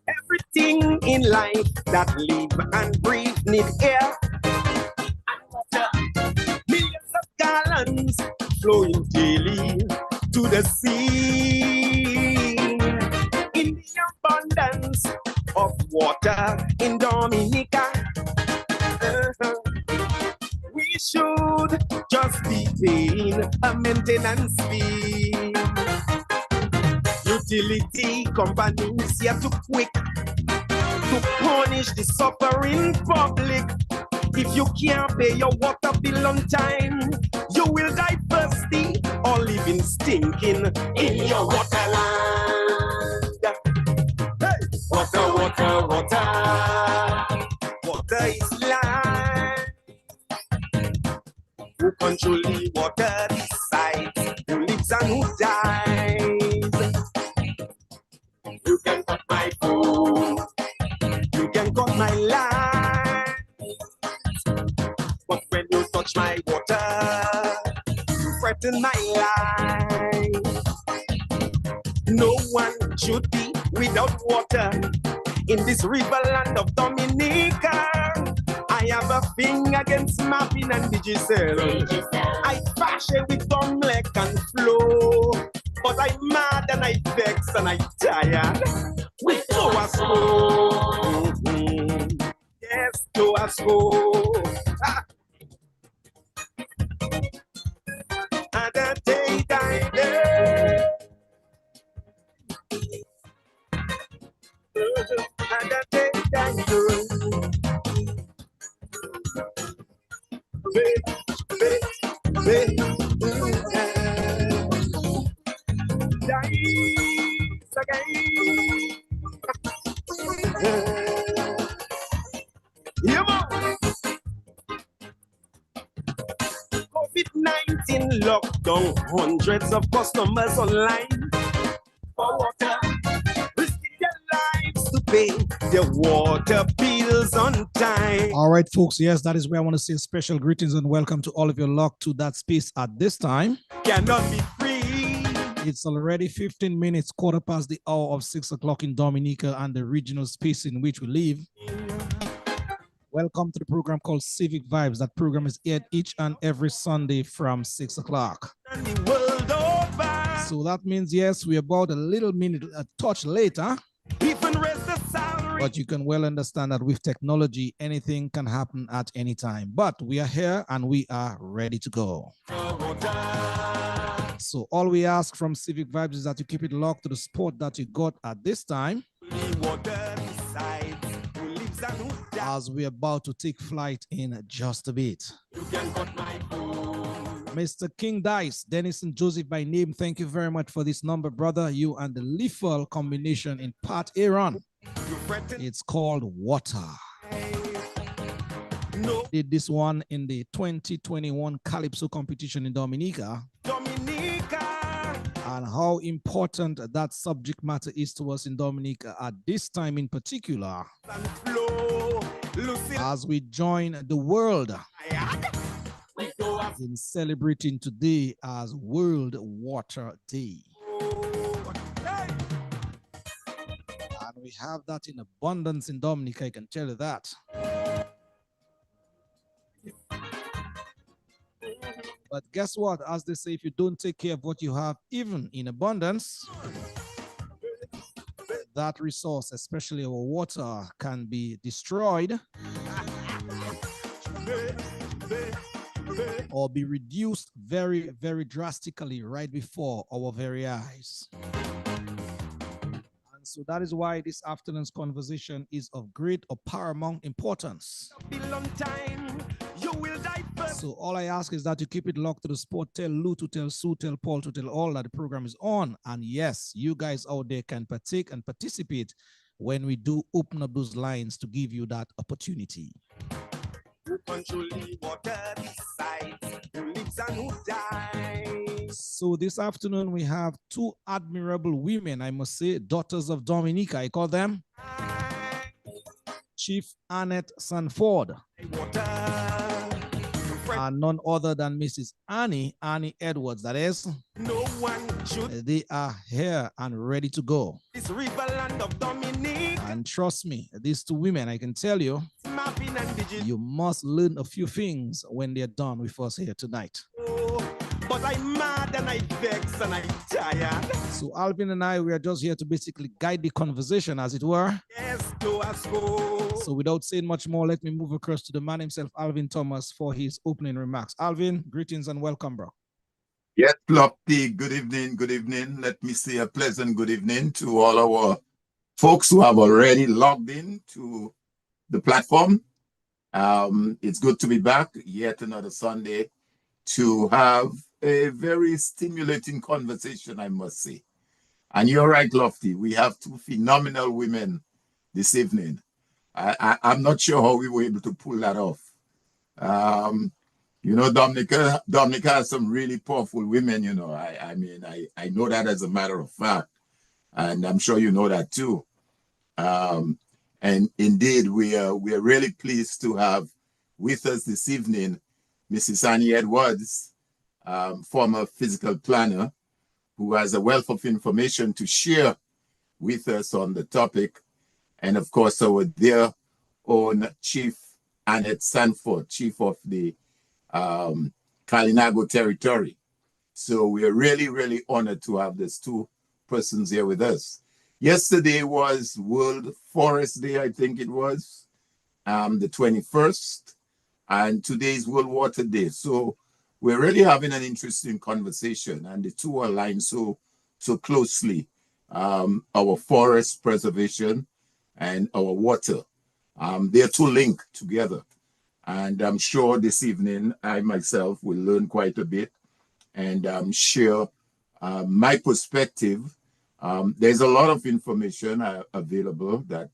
Everything in life that live and breathe need air and water. Millions of gallons flowing daily to the sea. In the abundance of water in Dominica, we should just be paying a maintenance fee. Utility companies here too quick to punish the suffering public. If you can't pay your water bill on time, you will die thirsty or living stinking in your waterland. Hey! Water, water, water. Water is life. Who control the water decides who lives and who dies. You can cut my food, you can cut my life, but when you touch my water, you threaten my life. No one should be without water in this river land of Dominica. I have a thing against mapping and digital. I bash it with Domlek and flow, but I'm mad and I vex and I tired. We go as go. Yes, go as go. And the day die there. And the day die there. COVID-19 locked down hundreds of customers online for water, risking their lives to pay their water bills on time. All right, folks. Yes, that is where I want to say special greetings and welcome to all of you locked to that space at this time. Cannot be free. It's already 15 minutes, quarter past the hour of 6 o'clock in Dominica and the regional space in which we live. Welcome to the program called Civic Vibes. That program is aired each and every Sunday from 6 o'clock. So that means, yes, we're about a little minute, a touch later. But you can well understand that with technology, anything can happen at any time. But we are here and we are ready to go. So all we ask from Civic Vibes is that you keep it locked to the spot that you got at this time, as we're about to take flight in just a bit. Mr. King Dice, Dennis and Joseph by name, thank you very much for this number, brother. You and the lethal combination in part Aaron. It's called Water. Did this one in the 2021 Calypso competition in Dominica. And how important that subject matter is to us in Dominica at this time in particular, as we join the world in celebrating today as World Water Day. And we have that in abundance in Dominica, I can tell you that. But guess what? As they say, if you don't take care of what you have, even in abundance, that resource, especially our water, can be destroyed or be reduced very, very drastically right before our very eyes. And so that is why this afternoon's conversation is of great or paramount importance. So all I ask is that you keep it locked to the spot. Tell Lou to tell Sue, tell Paul to tell all that the program is on. And yes, you guys out there can partake and participate when we do open up those lines to give you that opportunity. Who control the water decides who lives and who dies. So this afternoon we have two admirable women, I must say, daughters of Dominica. I call them Chief Annette Sanford, and none other than Mrs. Annie Edwards. That is, no one should. They are here and ready to go. This river land of Dominica. And trust me, these two women, I can tell you, you must learn a few things when they're done with us here tonight. Oh, but I'm mad and I vex and I'm tired. So Alvin and I, we are just here to basically guide the conversation, as it were. Yes, to us go. So without saying much more, let me move across to the man himself, Alvin Thomas, for his opening remarks. Alvin, greetings and welcome, bro. Yes, Lofty, good evening, good evening. Let me say a pleasant good evening to all our folks who have already logged in to the platform. It's good to be back yet another Sunday to have a very stimulating conversation, I must say. And you're right, Lofty, we have two phenomenal women this evening. I'm not sure how we were able to pull that off. You know, Dominica has some really powerful women, you know. I mean, I know that as a matter of fact. And I'm sure you know that too. And indeed, we are really pleased to have with us this evening Mrs. Annie Edwards, former physical planner, who has a wealth of information to share with us on the topic. And of course, our dear own Chief Annette Sanford, Chief of the Kalinago territory. So we are really, really honored to have these two persons here with us. Yesterday was World Forest Day, I think it was, the 21st, and today is World Water Day. So we're really having an interesting conversation, and the two are aligned so closely. Our forest preservation and our water, they're two linked together. And I'm sure this evening, I myself will learn quite a bit and share my perspective. There's a lot of information available that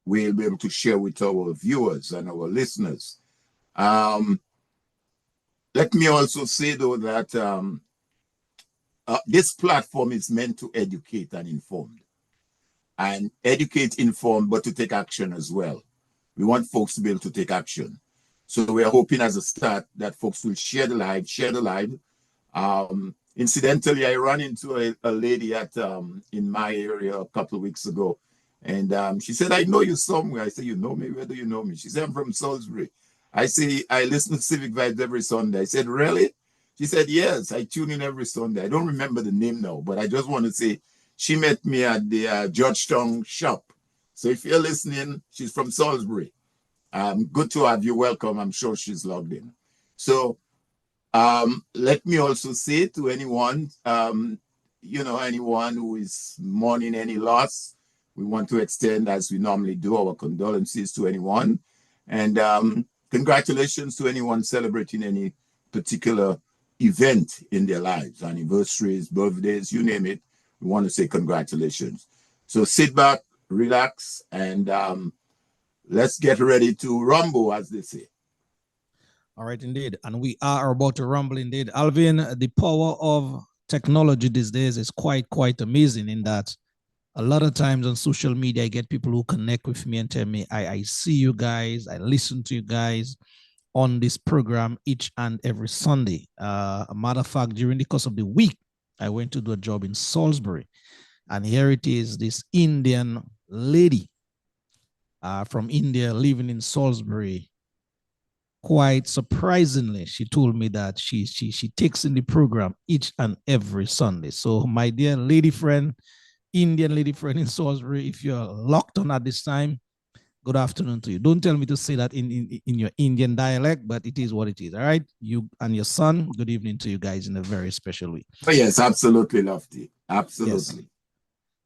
we'll be able to share with our viewers and our listeners. Let me also say, though, that this platform is meant to educate and inform. And educate, inform, but to take action as well. We want folks to be able to take action. So we are hoping as a start that folks will share the live. Incidentally, I ran into a lady at in my area a couple of weeks ago, and she said, "I know you somewhere." I said, "You know me? Where do you know me?" She said, "I'm from Salisbury." I say, "I listen to Civic Vibes every Sunday." I said, "Really?" She said, "Yes, I tune in every Sunday." I don't remember the name now, but I just want to say she met me at the Georgetown shop. So if you're listening, she's from Salisbury. Good to have you. Welcome. I'm sure she's logged in. So let me also say to anyone, anyone who is mourning any loss, we want to extend, as we normally do, our condolences to anyone. And congratulations to anyone celebrating any particular event in their lives, anniversaries, birthdays, you name it. We want to say congratulations. So sit back, relax, and let's get ready to rumble, as they say. All right, indeed. And we are about to rumble indeed. Alvin, the power of technology these days is quite amazing in that a lot of times on social media, I get people who connect with me and tell me, I see you guys, I listen to you guys on this program each and every Sunday. A matter of fact, during the course of the week, I went to do a job in Salisbury. And here it is, this Indian lady from India living in Salisbury. Quite surprisingly, she told me that she takes in the program each and every Sunday. So my dear lady friend, Indian lady friend in Salisbury, if you're locked on at this time, good afternoon to you. Don't tell me to say that in your Indian dialect, but it is what it is. All right. You and your son, good evening to you guys in a very special way. Oh, yes, absolutely, Lofty. Absolutely. Yes.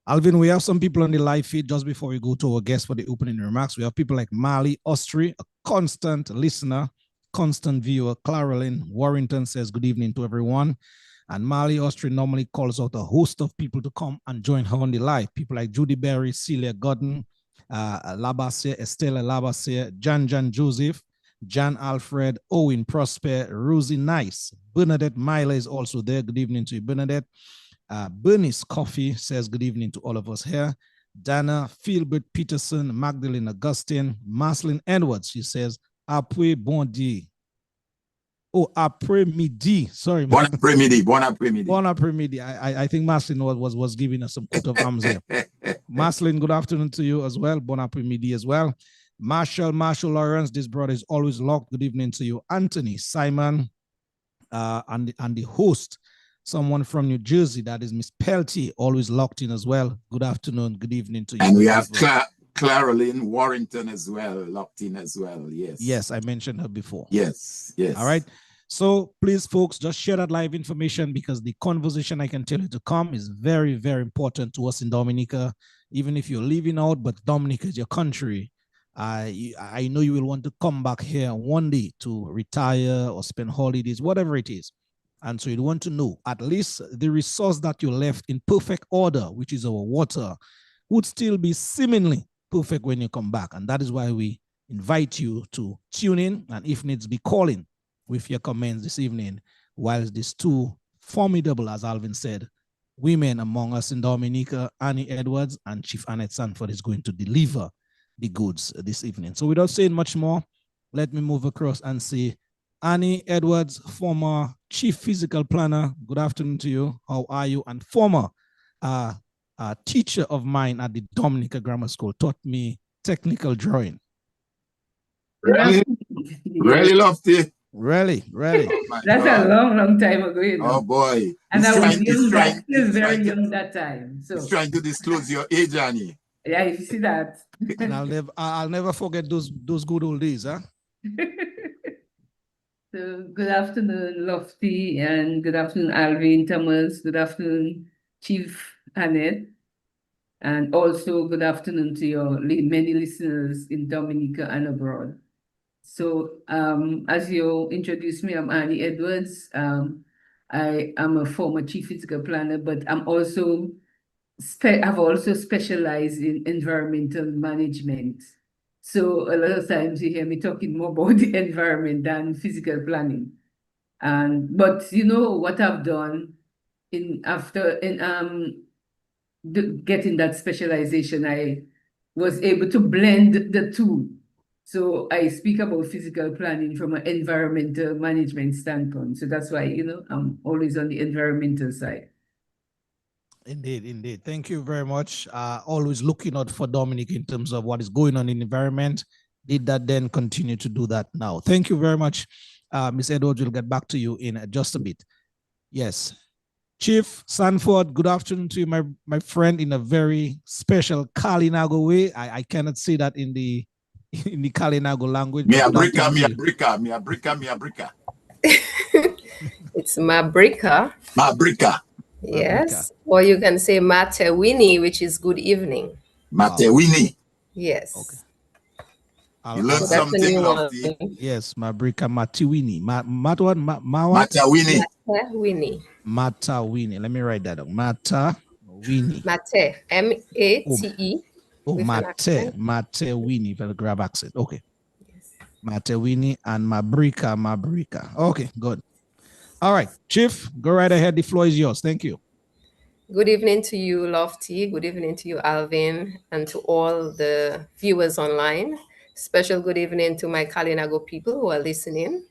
Alvin, we have some people on the live feed just before we go to our guest for the opening remarks. We have people like Marley Ostry, a constant listener, constant viewer. Claralyn Warrington says good evening to everyone. And Marley Ostry normally calls out a host of people to come and join her on the live. People like Judy Berry, Celia Godden, Labassier, Estella Labassier, Jan Joseph, John Alfred, Owen Prosper, Rosie Nice, Bernadette Myler is also there. Good evening to you, Bernadette. Bernice Coffee says good evening to all of us here. Dana Philbert Peterson, Magdalene Augustine, Marceline Edwards, she says, après bon dia. Oh, après midi. Sorry. Bon après midi. Bon après midi. Bon après midi. I think Marceline was giving us some coat of arms here. Marceline, good afternoon to you as well. Bon après midi as well. Marshall Lawrence, this brother is always locked. Good evening to you. Anthony, Simon, and the host, someone from New Jersey, that is Miss Peltier, always locked in as well. Good afternoon, good evening to you. And we have Clarolyn Warrington as well, locked in as well. Yes. Yes, I mentioned her before. Yes, yes. All right. So please, folks, just share that live information, because the conversation, I can tell you, to come is very, very important to us in Dominica. Even if you're leaving out, but Dominica is your country. I know you will want to come back here one day to retire or spend holidays, whatever it is. And so you want to know at least the resource that you left in perfect order, which is our water, would still be seemingly perfect when you come back. And that is why we invite you to tune in, and if needs be, calling with your comments this evening, whilst these two formidable, as Alvin said, women among us in Dominica, Annie Edwards and Chief Annette Sanford, is going to deliver the goods this evening. So without saying much more, let me move across and say, Annie Edwards, former Chief Physical Planner, good afternoon to you. How are you? And former teacher of mine at the Dominica Grammar School, taught me technical drawing. Really? Really, Lofty? Really? Oh that's God. A long time ago, you know. Oh boy. And I was young, still very young that time. So he's trying to disclose your age, Annie. Yeah, if you see that. And I'll never forget those good old days, huh? So good afternoon, Lofty, and good afternoon, Alvin, Thomas. Good afternoon, Chief Annette, and also good afternoon to your many listeners in Dominica and abroad. So, as you introduced me, I'm Annie Edwards. I am a former Chief Physical Planner, but I've also specialized in environmental management. So a lot of times you hear me talking more about the environment than physical planning. But you know what I've done after getting that specialization, I was able to blend the two. So I speak about physical planning from an environmental management standpoint. So that's why, you know, I'm always on the environmental side. Indeed, indeed. Thank you very much. Always looking out for Dominic in terms of what is going on in the environment. Did that then continue to do that now? Thank you very much. Ms. Edwards, we'll get back to you in just a bit. Yes. Chief Sanford, good afternoon to you, my friend, in a very special Kalinago way. I cannot say that in the Kalinago language. Me abrika. It's Mabrika. Mabrika. Yes. Or you can say Matewini, which is good evening. Matewini. Yes. Okay. You learned something, Lofty. Yes, Mabrika Matewini. Matawini. Let me write that down. Matawini. Mate. M-A-T-E. Oh, Matewini. If I grab accent. Okay. Yes. Matewini and Mabrika. Okay, good. All right, Chief, go right ahead. The floor is yours. Thank you. Good evening to you, Lofty. Good evening to you, Alvin, and to all the viewers online. Special good evening to my Kalinago people who are listening.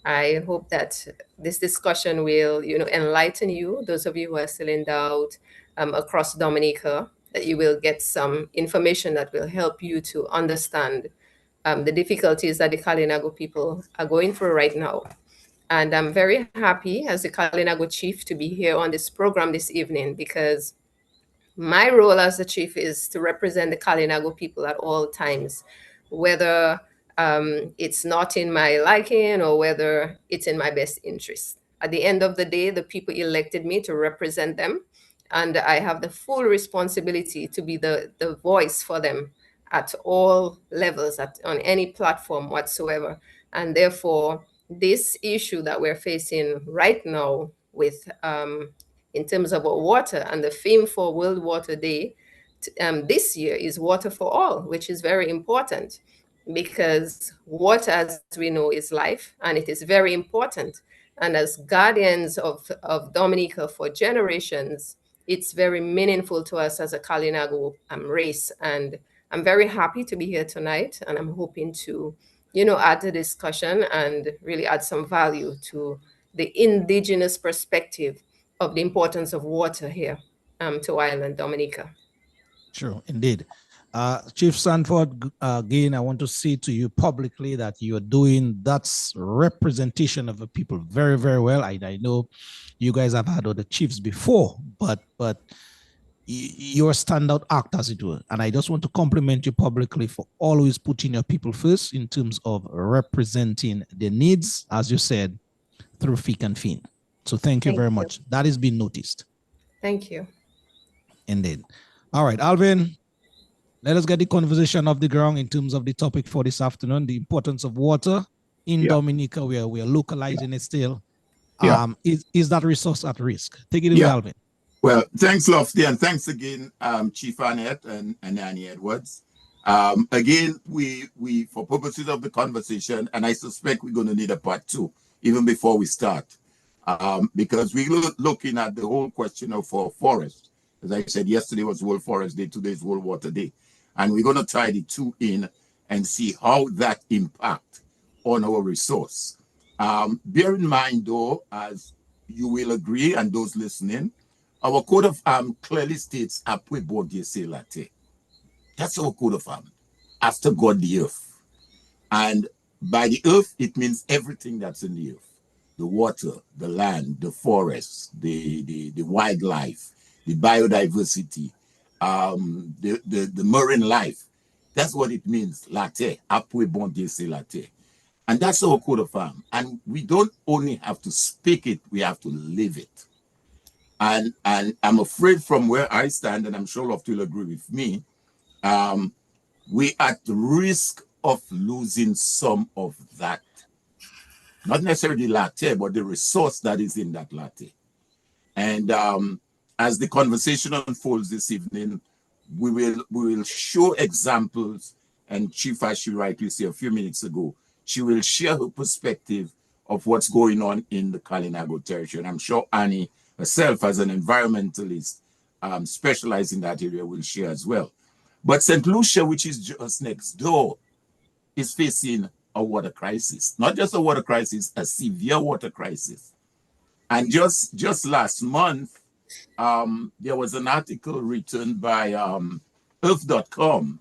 I hope that this discussion will, enlighten you, those of you who are still in doubt across Dominica, that you will get some information that will help you to understand the difficulties that the Kalinago people are going through right now. And I'm very happy as the Kalinago chief to be here on this program this evening, because my role as the chief is to represent the Kalinago people at all times, whether it's not in my liking or whether it's in my best interest. At the end of the day, the people elected me to represent them, and I have the full responsibility to be the voice for them at all levels, on any platform whatsoever. And therefore, this issue that we're facing right now with in terms of water, and the theme for World Water Day this year is Water for All, which is very important. because water, as we know, is life, and it is very important. And as guardians of Dominica for generations, it's very meaningful to us as a Kalinago race. And I'm very happy to be here tonight, and I'm hoping to, add to the discussion and really add some value to the indigenous perspective of the importance of water here to Island Dominica. Sure, indeed. Chief Sanford, again, I want to say to you publicly that you're doing that's representation of the people very, very well. I know you guys have had other chiefs before, but you're a standout act, as it were. And I just want to compliment you publicly for always putting your people first in terms of representing their needs, as you said, through thick and thin. So thank you very much. That is being noticed. Thank you. Indeed. All right, Alvin, let us get the conversation off the ground in terms of the topic for this afternoon, the importance of water in Dominica, where we are localizing it still. Is that resource at risk? Take it away, Alvin. Well, thanks, Lofty, and thanks again, Chief Annette and Annie Edwards. Again, we for purposes of the conversation, and I suspect we're going to need a part 2 even before we start, because we're looking at the whole question of our forest. As I said, yesterday was World Forest Day, today is World Water Day. And we're going to tie the two in and see how that impact on our resource. Bear in mind, though, as you will agree, and those listening, our code of arms clearly states Apwe Bodie Se Late. That's our code of arms, after God the earth. And by the earth, it means everything that's in the earth. The water, the land, the forests, the wildlife, the biodiversity, the marine life. That's what it means, latte, apwe bon se latte. And that's our code of arms. And we don't only have to speak it, we have to live it. And I'm afraid from where I stand, and I'm sure Lofty will agree with me, we at risk of losing some of that. Not necessarily latte, but the resource that is in that latte. And as the conversation unfolds this evening, we will show examples, and Chief, as she rightly said a few minutes ago, she will share her perspective of what's going on in the Kalinago territory. And I'm sure Annie herself, as an environmentalist specialized in that area, will share as well. But St. Lucia, which is just next door, is facing a water crisis. Not just a water crisis, a severe water crisis. And just last month, there was an article written by Earth.com,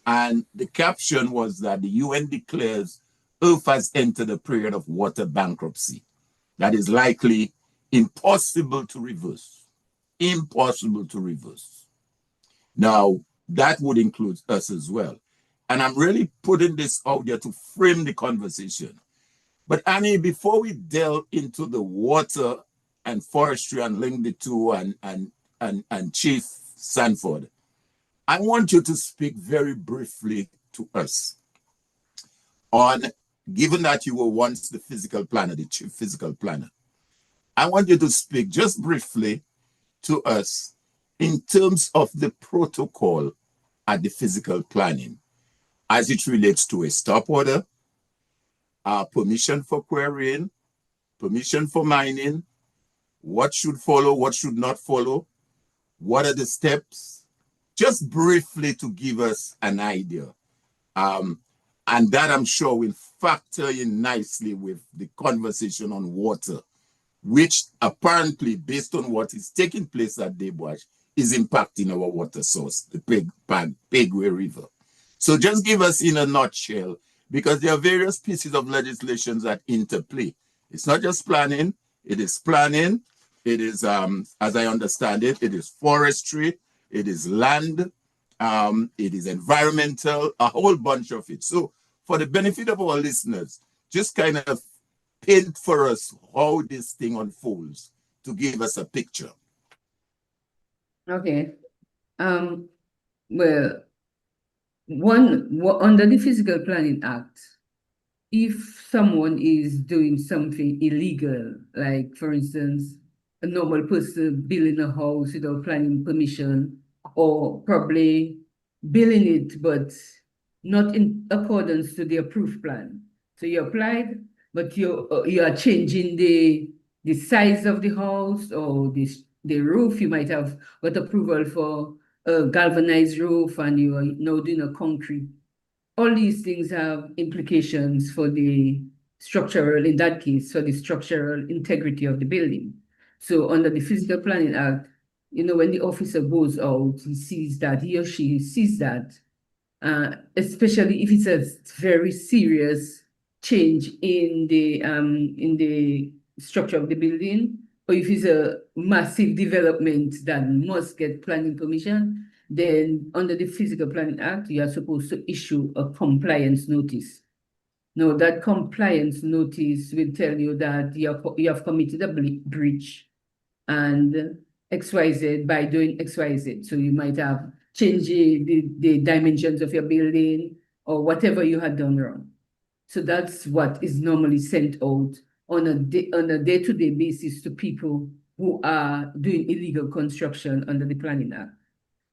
and the caption was that the UN declares Earth has entered a period of water bankruptcy that is likely impossible to reverse. Impossible to reverse. Now, that would include us as well. And I'm really putting this out there to frame the conversation. But Annie, before we delve into the water and forestry and link the two and Chief Sanford, I want you to speak very briefly to us on, given that you were once the physical planner, the chief physical planner, I want you to speak just briefly to us in terms of the protocol at the physical planning as it relates to a stop order, permission for quarrying, permission for mining, what should follow, what should not follow, what are the steps, just briefly to give us an idea. And that I'm sure will factor in nicely with the conversation on water, which apparently, based on what is taking place at Deboche, is impacting our water source, the Pegway River. So just give us in a nutshell, because there are various pieces of legislation that interplay. It's not just planning, it is, as I understand it, it is forestry, it is land, it is environmental, a whole bunch of it. So for the benefit of our listeners, just kind of paint for us how this thing unfolds to give us a picture. Okay. Well, under the Physical Planning Act, if someone is doing something illegal, like for instance, a normal person building a house without planning permission, or probably building it but not in accordance to the approved plan. So you applied, but you are changing the size of the house or the roof. You might have got approval for a galvanized roof and you are now doing a concrete. All these things have implications for the structural, in that case, for the structural integrity of the building. So under the Physical Planning Act, when the officer goes out, he or she sees that, especially if it's a very serious change in the structure of the building, or if it's a massive development that must get planning permission, then under the Physical Planning Act, you are supposed to issue a compliance notice. Now, that compliance notice will tell you that you have committed a breach and XYZ by doing XYZ. So you might have changed the dimensions of your building or whatever you had done wrong. So that's what is normally sent out on a day-to-day basis to people who are doing illegal construction under the Planning Act.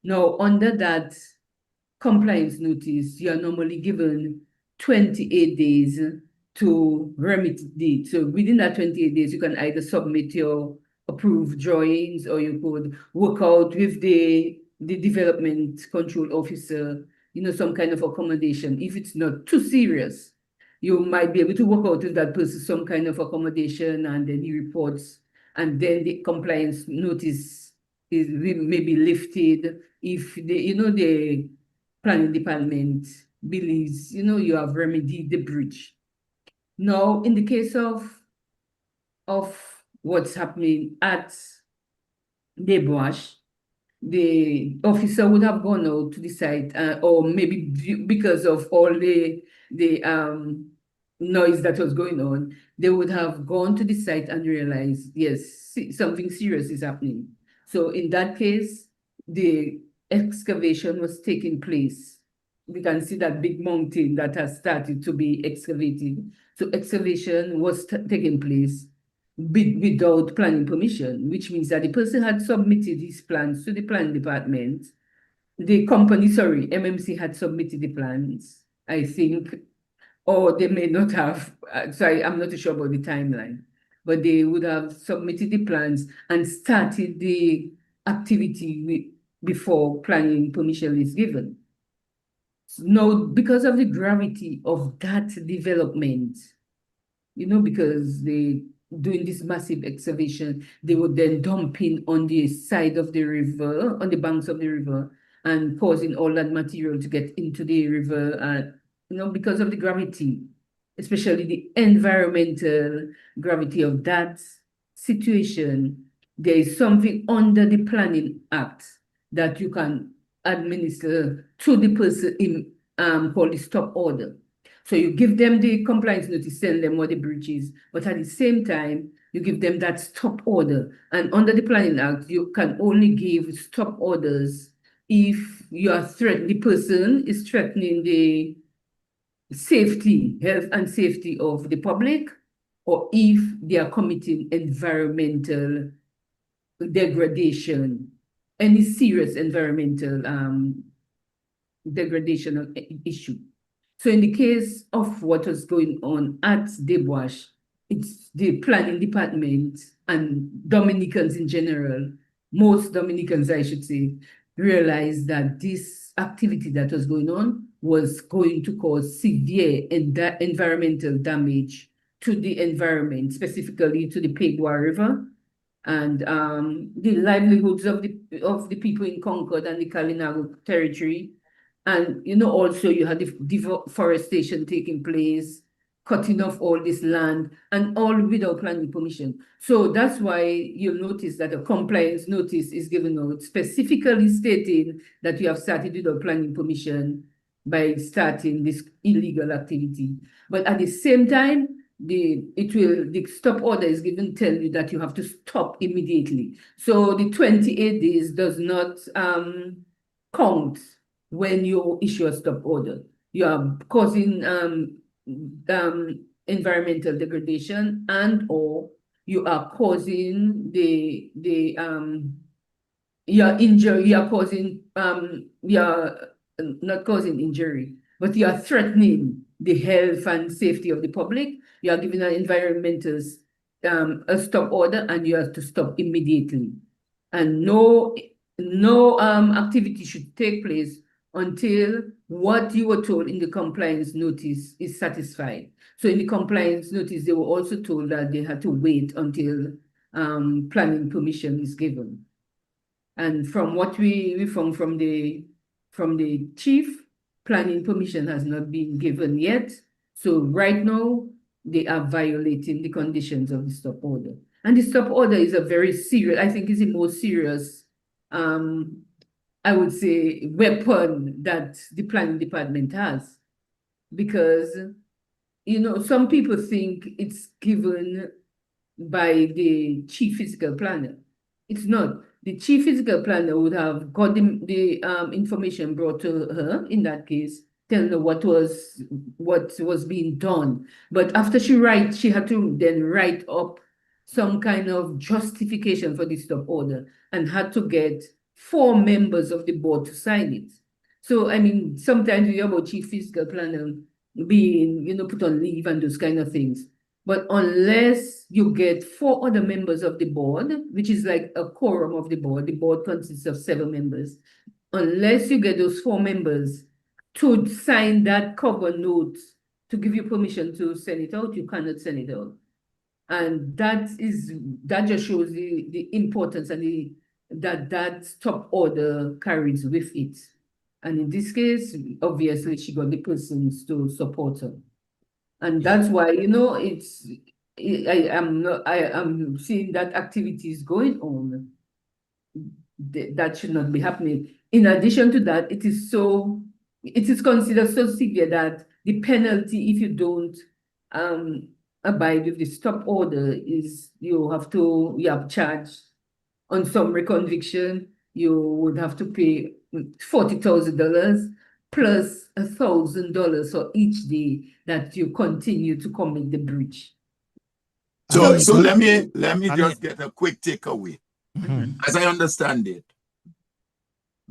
Now, under that compliance notice, you are normally given 28 days to remedy. So within that 28 days, you can either submit your approved drawings or you could work out with the development control officer, some kind of accommodation. If it's not too serious, you might be able to work out with that person some kind of accommodation, and then he reports, and then the compliance notice is maybe lifted if the planning department believes you have remedied the breach. Now, in the case of what's happening at Debwash, the officer would have gone out to the site, or maybe because of all the noise that was going on, they would have gone to the site and realized, yes, something serious is happening. So in that case, the excavation was taking place. We can see that big mountain that has started to be excavated. So excavation was taking place without planning permission, which means that the person had submitted his plans to the planning department. The company, sorry, MMC had submitted the plans, I think, or they may not have. Sorry, I'm not too sure about the timeline, but they would have submitted the plans and started the activity before planning permission is given. Now, because of the gravity of that development, because they doing this massive excavation, they would then dump in on the side of the river, on the banks of the river, and causing all that material to get into the river. And because of the gravity, especially the environmental gravity of that situation, there is something under the Planning Act that you can administer to the person in called the stop order. So you give them the compliance notice, send them what the breach is, but at the same time, you give them that stop order. And under the Planning Act, you can only give stop orders if you are threatening, the person is threatening the health and safety of the public, or if they are committing environmental degradation, any serious environmental degradation issue. So in the case of what was going on at Debwash, it's the planning department and Dominicans in general, most Dominicans, I should say, realized that this activity that was going on was going to cause severe environmental damage to the environment, specifically to the Pegwa River, and the livelihoods of the people in Concord and the Kalinago territory. And also you had the deforestation taking place, cutting off all this land, and all without planning permission. So that's why you'll notice that a compliance notice is given out, specifically stating that you have started without planning permission by starting this illegal activity. But at the same time, the stop order is given, tell you that you have to stop immediately. So the 28 days does not count when you issue a stop order. You are causing environmental degradation, and or you are causing you're causing you're not causing injury, but you are threatening the health and safety of the public. You are giving an environmentalist a stop order, and you have to stop immediately. And no activity should take place until what you were told in the compliance notice is satisfied. So in the compliance notice, they were also told that they had to wait until planning permission is given. And from what we found from the chief, planning permission has not been given yet. So right now, they are violating the conditions of the stop order. And the stop order is a very serious, I think is the most serious, I would say, weapon that the planning department has. Because, you know, some people think it's given by the chief physical planner. It's not. The chief physical planner would have got the information brought to her in that case, telling her what was being done. But after she had to then write up some kind of justification for the stop order and had to get 4 members of the board to sign it. So, I mean, sometimes we hear about chief physical planner being, you know, put on leave and those kind of things. But unless you get 4 other members of the board, which is like a quorum of the board consists of 7 members. Unless you get those 4 members to sign that cover note to give you permission to send it out, you cannot send it out. And that just shows the importance and that stop order carries with it. And in this case, obviously, she got the persons to support her. And that's why, you know, I am seeing that activity is going on. That should not be happening. In addition to that, it is considered so severe that the penalty if you don't abide with the stop order is you have charged on summary conviction. You would have to pay $40,000 plus $1,000 for each day that you continue to commit the breach. So let me just get a quick takeaway. As I understand it,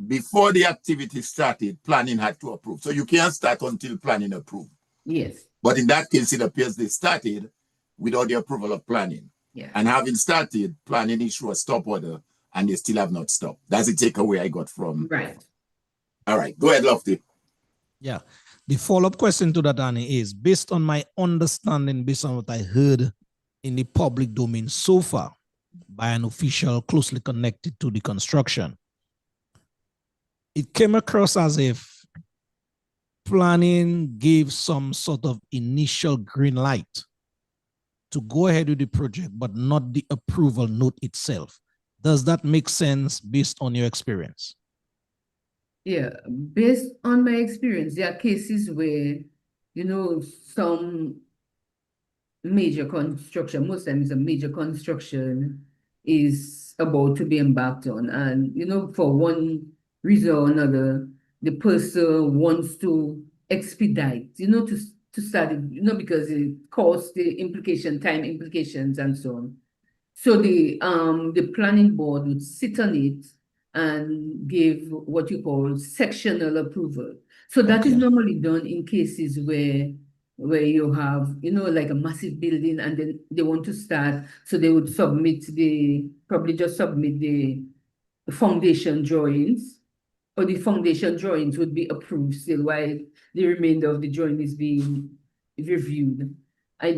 before the activity started, planning had to approve. So you can't start until planning approved. Yes. But in that case, it appears they started without the approval of planning. Yeah. And having started, planning issue a stop order, and they still have not stopped. That's the takeaway I got from. Right. All right. Go ahead, Lofty. Yeah. The follow-up question to that, Annie, is based on my understanding, based on what I heard in the public domain so far by an official closely connected to the construction, it came across as if planning gave some sort of initial green light to go ahead with the project, but not the approval note itself. Does that make sense based on your experience? Yeah, based on my experience, there are cases where, you know, some major construction, most times a major construction is about to be embarked on. And, you know, for one reason or another, the person wants to expedite, you know, to start it, you know, because it costs the time implications and so on. So the planning board would sit on it and give what you call sectional approval. So that is normally done in cases where you have, you know, like a massive building and then they want to start. So they would probably just submit the foundation drawings, or the foundation drawings would be approved still while the remainder of the drawing is being reviewed. So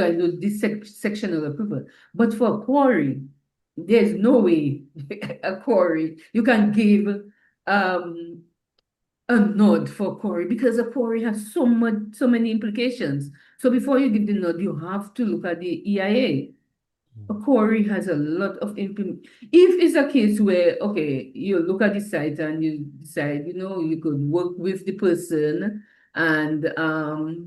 I know this sectional approval. But for a quarry, there's no way a quarry, you can give a nod for a quarry because a quarry has so many implications. So before you give the nod, you have to look at the EIA. A quarry has a lot of implement. If it's a case where, okay, you look at the site and you decide, you know, you could work with the person and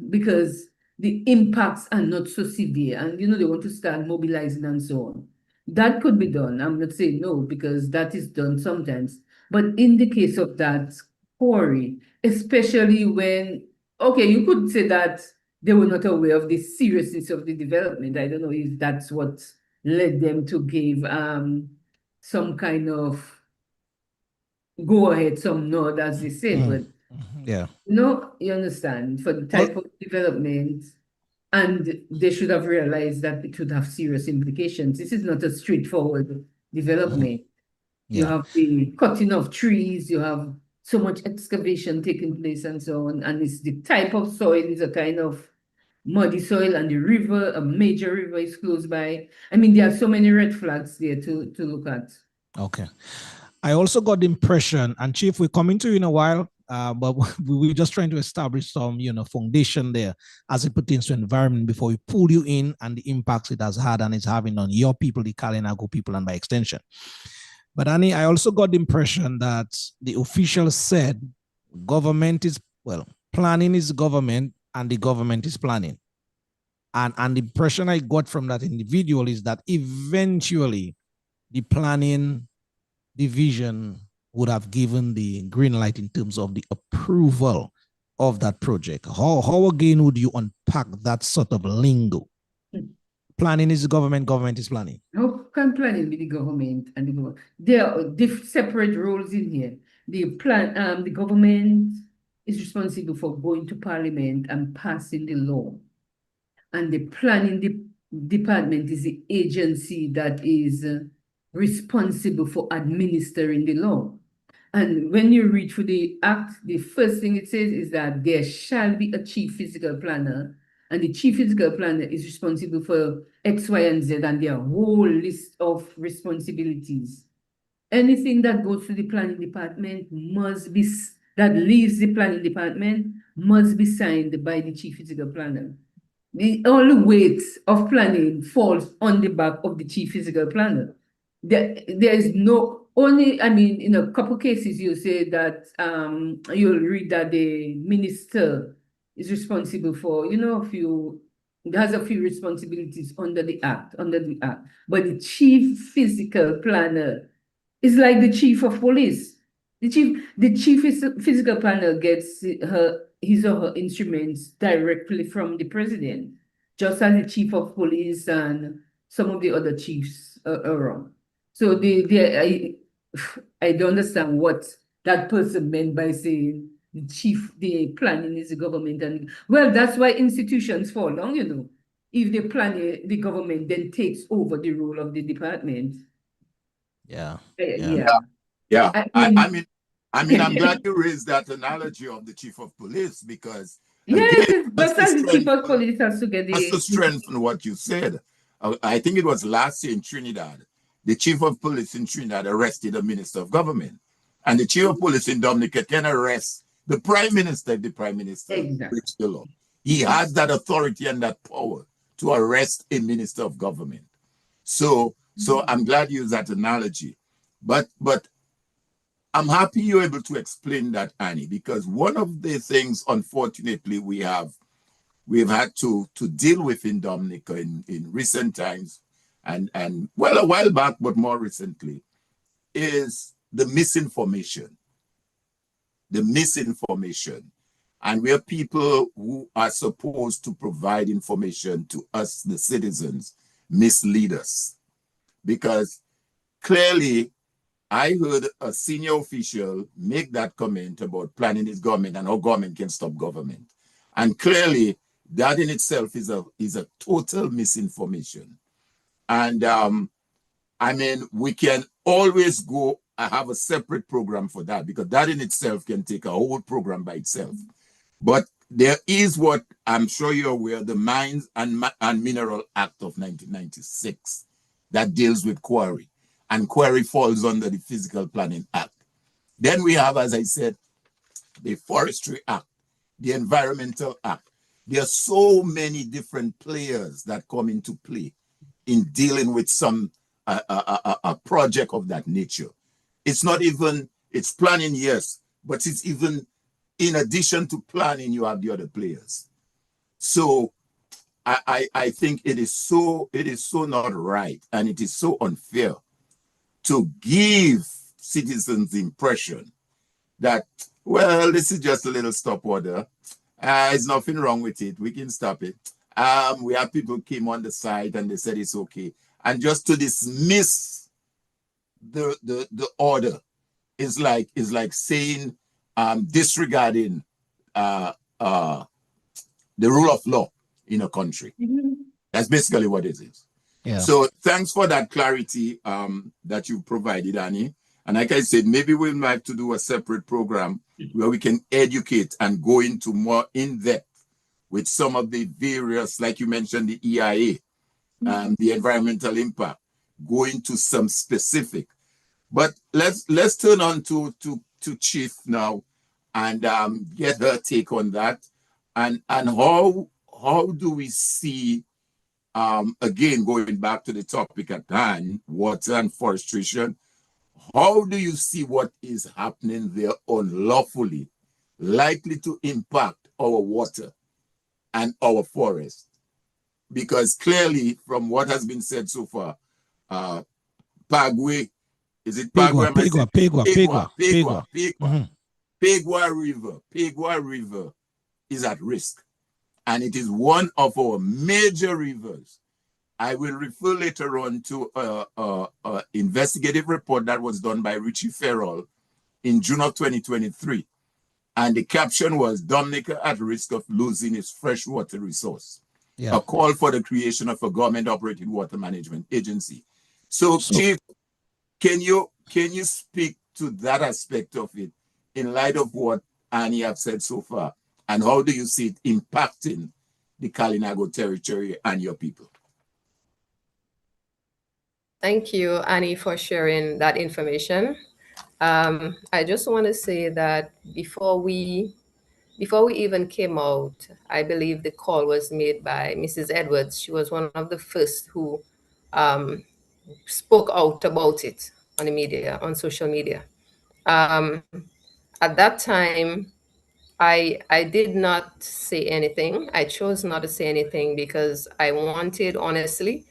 because the impacts are not so severe and, you know, they want to start mobilizing and so on. That could be done. I'm not saying no, because that is done sometimes. But in the case of that quarry, especially when, okay, you could say that they were not aware of the seriousness of the development. I don't know if that's what led them to give some kind of go ahead, some nod, as they say. But Yeah. No, you understand, for the type of development, and they should have realized that it would have serious implications. This is not a straightforward development. You Yeah. have the cutting of trees, you have so much excavation taking place and so on. And it's the type of soil is a kind of muddy soil, and the river, a major river is close by. I mean, there are so many red flags there to look at. Okay. I also got the impression, and Chief, we're coming to you in a while, but we're just trying to establish some, foundation there as it pertains to environment before we pull you in and the impacts it has had and it's having on your people, the Kalinago people, and by extension. But Annie, I also got the impression that the officials said planning is government and the government is planning. And the impression I got from that individual is that eventually the planning division would have given the green light in terms of the approval of that project. How again would you unpack that sort of lingo? Planning is the government, government is planning. How can planning be the government and the government? There are separate roles in here. The government is responsible for going to parliament and passing the law. And the planning department is the agency that is responsible for administering the law. And when you read through the act, the first thing it says is that there shall be a chief physical planner, and the chief physical planner is responsible for X, Y, and Z, and their whole list of responsibilities. Anything that goes to the planning department that leaves the planning department must be signed by the chief physical planner. The only weight of planning falls on the back of the chief physical planner. There is no only, I mean, in a couple cases, you say that you'll read that the minister is responsible for, has a few responsibilities under the act. But the chief physical planner is like the chief of police. The chief physical planner gets his or her instruments directly from the president, just as the chief of police and some of the other chiefs around. So I don't understand what that person meant by saying the planning is the government. And well, that's why institutions fall down, If the government then takes over the role of the department. Yeah. I mean, I'm glad you raised that analogy of the chief of police, because again, the chief of police has to strengthen what you said. I think it was last year in Trinidad. The chief of police in Trinidad arrested a minister of government, and the chief of police in Dominica can arrest the prime minister if the prime minister breaks the law. He has that authority and that power to arrest a minister of government. So I'm glad you used that analogy. But I'm happy you're able to explain that, Annie, because one of the things, unfortunately, we've had to deal with in Dominica in recent times, and well, a while back, but more recently, is the misinformation. The misinformation. And we're people who are supposed to provide information to us, the citizens, mislead us. Because clearly, I heard a senior official make that comment about planning is government and how government can stop government. And clearly, that in itself is a total misinformation. And I mean, we can always go have a separate program for that, because that in itself can take a whole program by itself. But there is what I'm sure you're aware, the Mines and Mineral Act of 1996 that deals with quarry. And quarry falls under the Physical Planning Act. Then we have, as I said, the Forestry Act, the Environmental Act. There are so many different players that come into play in dealing with a project of that nature. It's not even, it's planning, yes, but it's even, in addition to planning, you have the other players. So I think it is so not right, and it is so unfair to give citizens the impression that, well, this is just a little stop order. There's nothing wrong with it. We can stop it. We have people came on the side and they said it's okay. And just to dismiss the order is like saying disregarding the rule of law in a country. That's basically what it is. Yeah. So thanks for that clarity that you provided, Annie. And like I said, maybe we'll have to do a separate program where we can educate and go into more in-depth with some of the various, like you mentioned, the EIA, the environmental impact, go into some specific. But let's turn on to Chief now and get her take on that. And how do we see, again, going back to the topic at hand, water and forestation, how do you see what is happening there unlawfully likely to impact our water and our forest? Because clearly, from what has been said so far, Pagwe, is it Pagwe? Pegua River is at risk. And it is one of our major rivers. I will refer later on to an investigative report that was done by Richie Ferrell in June of 2023. And the caption was, Dominica at risk of losing its freshwater resource. Yeah. A call for the creation of a government-operated water management agency. So, Chief, can you speak to that aspect of it in light of what Annie have said so far? And how do you see it impacting the Kalinago territory and your people? Thank you, Annie, for sharing that information. I just want to say that before we even came out, I believe the call was made by Mrs. Edwards. She was one of the first who spoke out about it on the media, on social media. At that time, I did not say anything. I chose not to say anything because I wanted, honestly,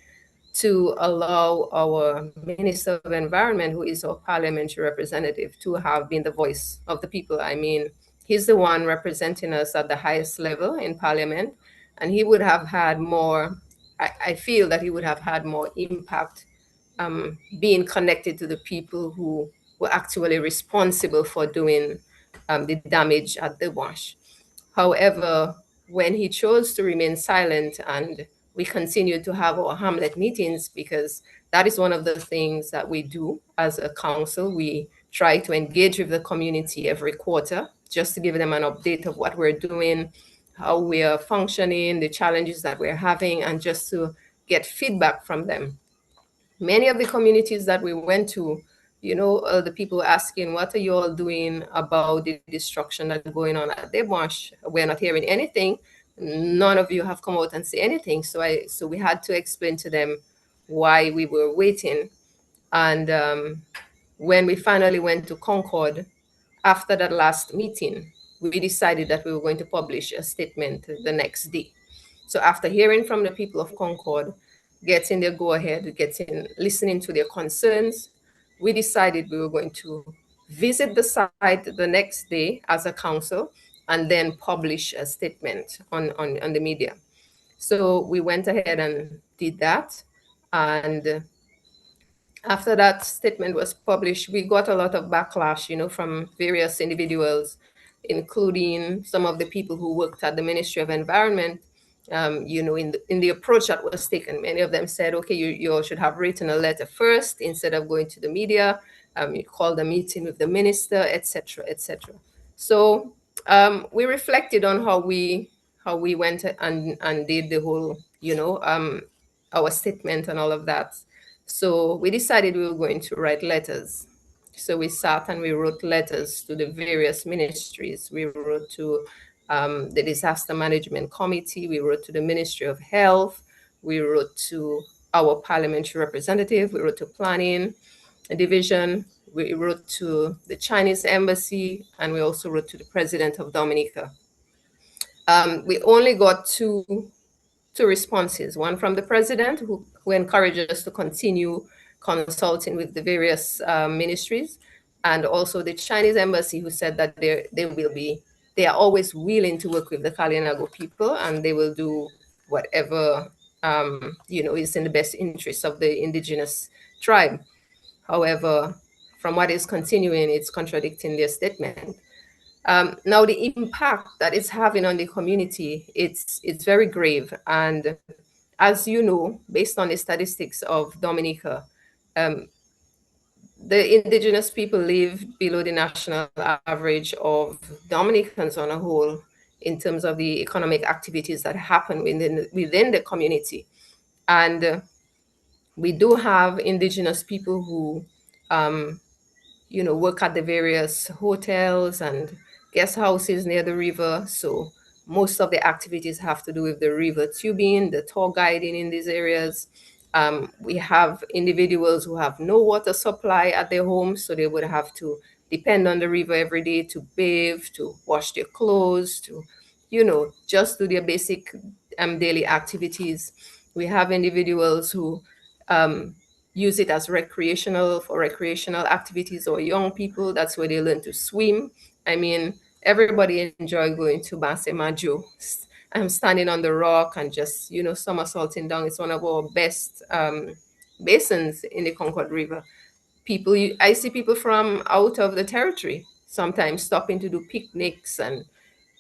to allow our Minister of Environment, who is our parliamentary representative, to have been the voice of the people. I mean, he's the one representing us at the highest level in Parliament, and he would have had more, I feel that he would have had more impact being connected to the people who were actually responsible for doing the damage at the wash. However, when he chose to remain silent and we continued to have our Hamlet meetings, because that is one of the things that we do as a council. We try to engage with the community every quarter just to give them an update of what we're doing, how we are functioning, the challenges that we're having, and just to get feedback from them. Many of the communities that we went to, the people asking, what are you all doing about the destruction that's going on at Debmarsh? We're not hearing anything. None of you have come out and say anything. So we had to explain to them why we were waiting. And when we finally went to Concord, after that last meeting, we decided that we were going to publish a statement the next day. So after hearing from the people of Concord, getting their go-ahead, listening to their concerns, we decided we were going to visit the site the next day as a council and then publish a statement on the media. So we went ahead and did that. And after that statement was published, we got a lot of backlash, from various individuals, including some of the people who worked at the Ministry of Environment. In the approach that was taken, many of them said, okay, you should have written a letter first instead of going to the media. You called a meeting with the minister, etc., etc. So we reflected on how we went and did the whole, our statement and all of that. So we decided we were going to write letters. So we sat and we wrote letters to the various ministries. We wrote to the Disaster Management Committee. We wrote to the Ministry of Health. We wrote to our parliamentary representative. We wrote to Planning Division. We wrote to the Chinese Embassy, and we also wrote to the President of Dominica. We only got two responses, one from the President, who encouraged us to continue consulting with the various ministries, and also the Chinese Embassy, who said that they are always willing to work with the Kalinago people, and they will do whatever is in the best interest of the indigenous tribe. However, from what is continuing, it's contradicting their statement. Now, the impact that it's having on the community, it's very grave. And as you know, based on the statistics of Dominica, the indigenous people live below the national average of Dominicans on a whole in terms of the economic activities that happen within the community. And we do have indigenous people who work at the various hotels and guest houses near the river. So most of the activities have to do with the river tubing, the tour guiding in these areas. We have individuals who have no water supply at their homes, so they would have to depend on the river every day to bathe, to wash their clothes, to, just do their basic daily activities. We have individuals who use it as recreational activities, or young people, that's where they learn to swim. I mean, everybody enjoy going to Basse Majo. I'm standing on the rock and just, somersaulting down. It's one of our best basins in the Concord River. I see people from out of the territory sometimes stopping to do picnics and,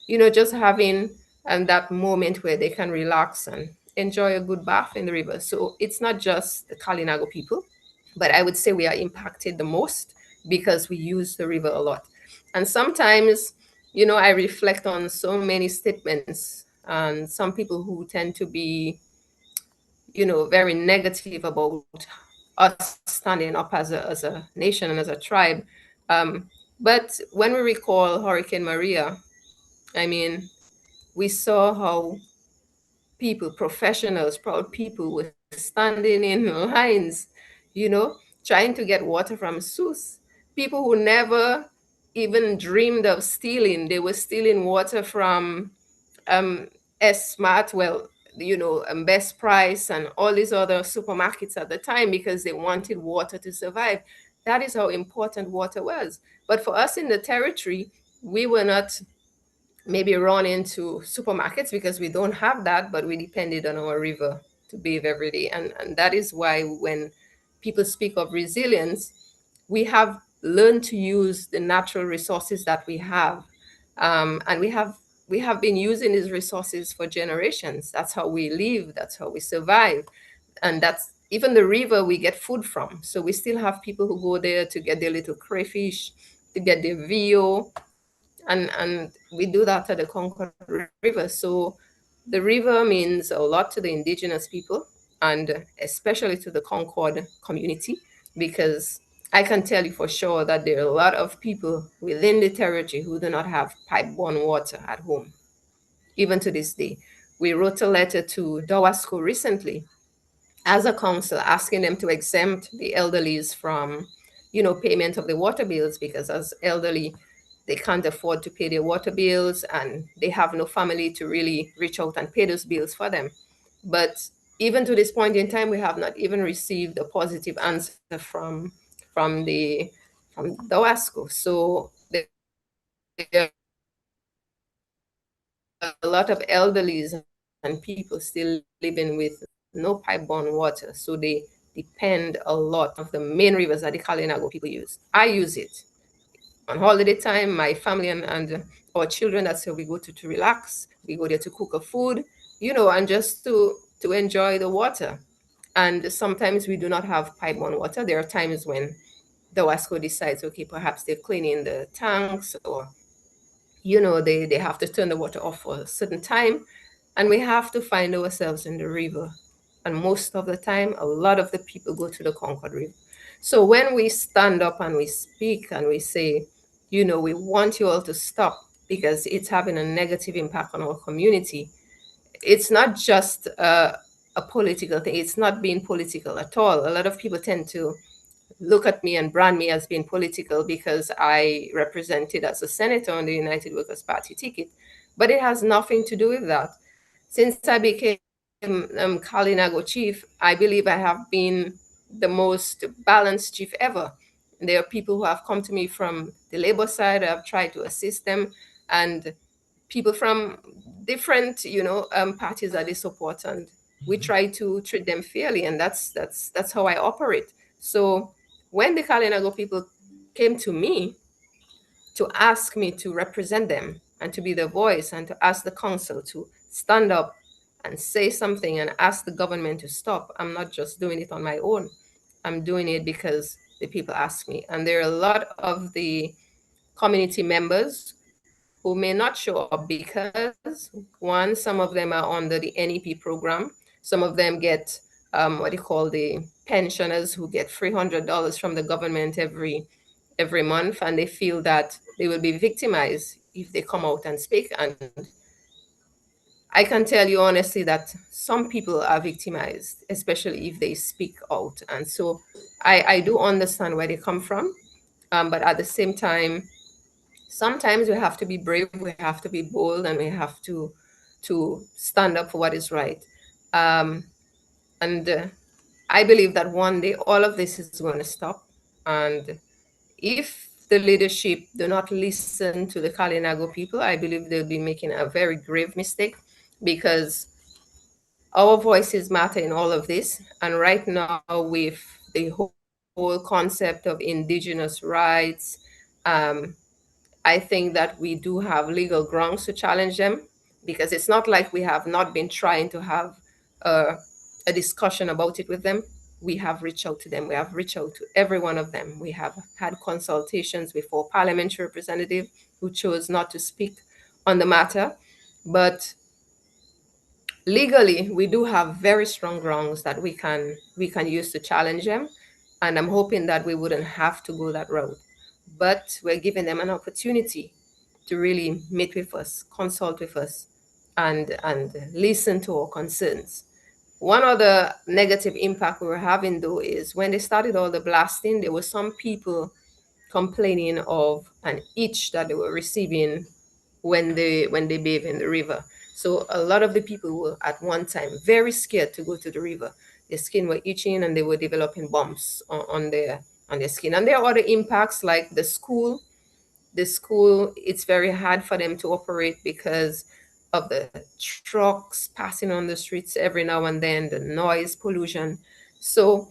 just having that moment where they can relax and enjoy a good bath in the river. So it's not just the Kalinago people, but I would say we are impacted the most because we use the river a lot. And sometimes, I reflect on so many statements and some people who tend to be, very negative about us standing up as a nation and as a tribe. But when we recall Hurricane Maria, I mean, we saw how people, professionals, proud people were standing in lines, trying to get water from source. People who never even dreamed of stealing, they were stealing water from S-Mart, Best Price and all these other supermarkets at the time because they wanted water to survive. That is how important water was. But for us in the territory, we were not maybe run into supermarkets because we don't have that, but we depended on our river to bathe every day. And that is why when people speak of resilience, we have learned to use the natural resources that we have. And we have been using these resources for generations. That's how we live, that's how we survive. And that's even the river we get food from. So we still have people who go there to get their little crayfish, to get their VO, and we do that at the Concord River. So the river means a lot to the indigenous people and especially to the Concord community, because I can tell you for sure that there are a lot of people within the territory who do not have pipe-borne water at home, even to this day. We wrote a letter to Dawasco recently as a council asking them to exempt the elderlies from, payment of the water bills, because as elderly, they can't afford to pay their water bills and they have no family to really reach out and pay those bills for them. But even to this point in time, we have not even received a positive answer from the from Dawasco. So there are a lot of elderlies and people still living with no pipe-borne water. So they depend a lot of the main rivers that the Kalinago people use. I use it on holiday time. My family and our children, that's where we go to relax. We go there to cook a food, and just to enjoy the water. And sometimes we do not have pipe-borne water. There are times when the Wasco decides, okay, perhaps they're cleaning the tanks, or they have to turn the water off for a certain time, and we have to find ourselves in the river. And most of the time, a lot of the people go to the Concord River. So when we stand up and we speak and we say, we want you all to stop because it's having a negative impact on our community, it's not just a political thing. It's not being political at all. A lot of people tend to look at me and brand me as being political because I represented as a senator on the United Workers' Party ticket. But it has nothing to do with that. Since I became Kalinago chief, I believe I have been the most balanced chief ever. There are people who have come to me from the labor side. I've tried to assist them, and people from different, parties that they support, and we try to treat them fairly, and that's how I operate. So when the Kalinago people came to me, to ask me to represent them and to be their voice and to ask the council to stand up and say something and ask the government to stop, I'm not just doing it on my own. I'm doing it because the people ask me. And there are a lot of the community members who may not show up because, one, some of them are under the NEP program. Some of them get what they call the pensioners who get $300 from the government every month, and they feel that they will be victimized if they come out and speak. And I can tell you honestly that some people are victimized, especially if they speak out. And so I do understand where they come from. But at the same time, sometimes we have to be brave, we have to be bold, and we have to stand up for what is right. And I believe that one day all of this is going to stop. And if the leadership do not listen to the Kalinago people, I believe they'll be making a very grave mistake, because our voices matter in all of this. And right now, with the whole concept of indigenous rights, I think that we do have legal grounds to challenge them, because it's not like we have not been trying to have a discussion about it with them. We have reached out to them. We have reached out to every one of them. We have had consultations before parliamentary representative who chose not to speak on the matter. But legally, we do have very strong grounds that we can use to challenge them. And I'm hoping that we wouldn't have to go that route. But we're giving them an opportunity to really meet with us, consult with us, and listen to our concerns. One other negative impact we were having, though, is when they started all the blasting, there were some people complaining of an itch that they were receiving when they bathe in the river. So a lot of the people were at one time very scared to go to the river. Their skin were itching and they were developing bumps on their skin. And there are other impacts, like the school. The school, it's very hard for them to operate because of the trucks passing on the streets every now and then, the noise pollution. So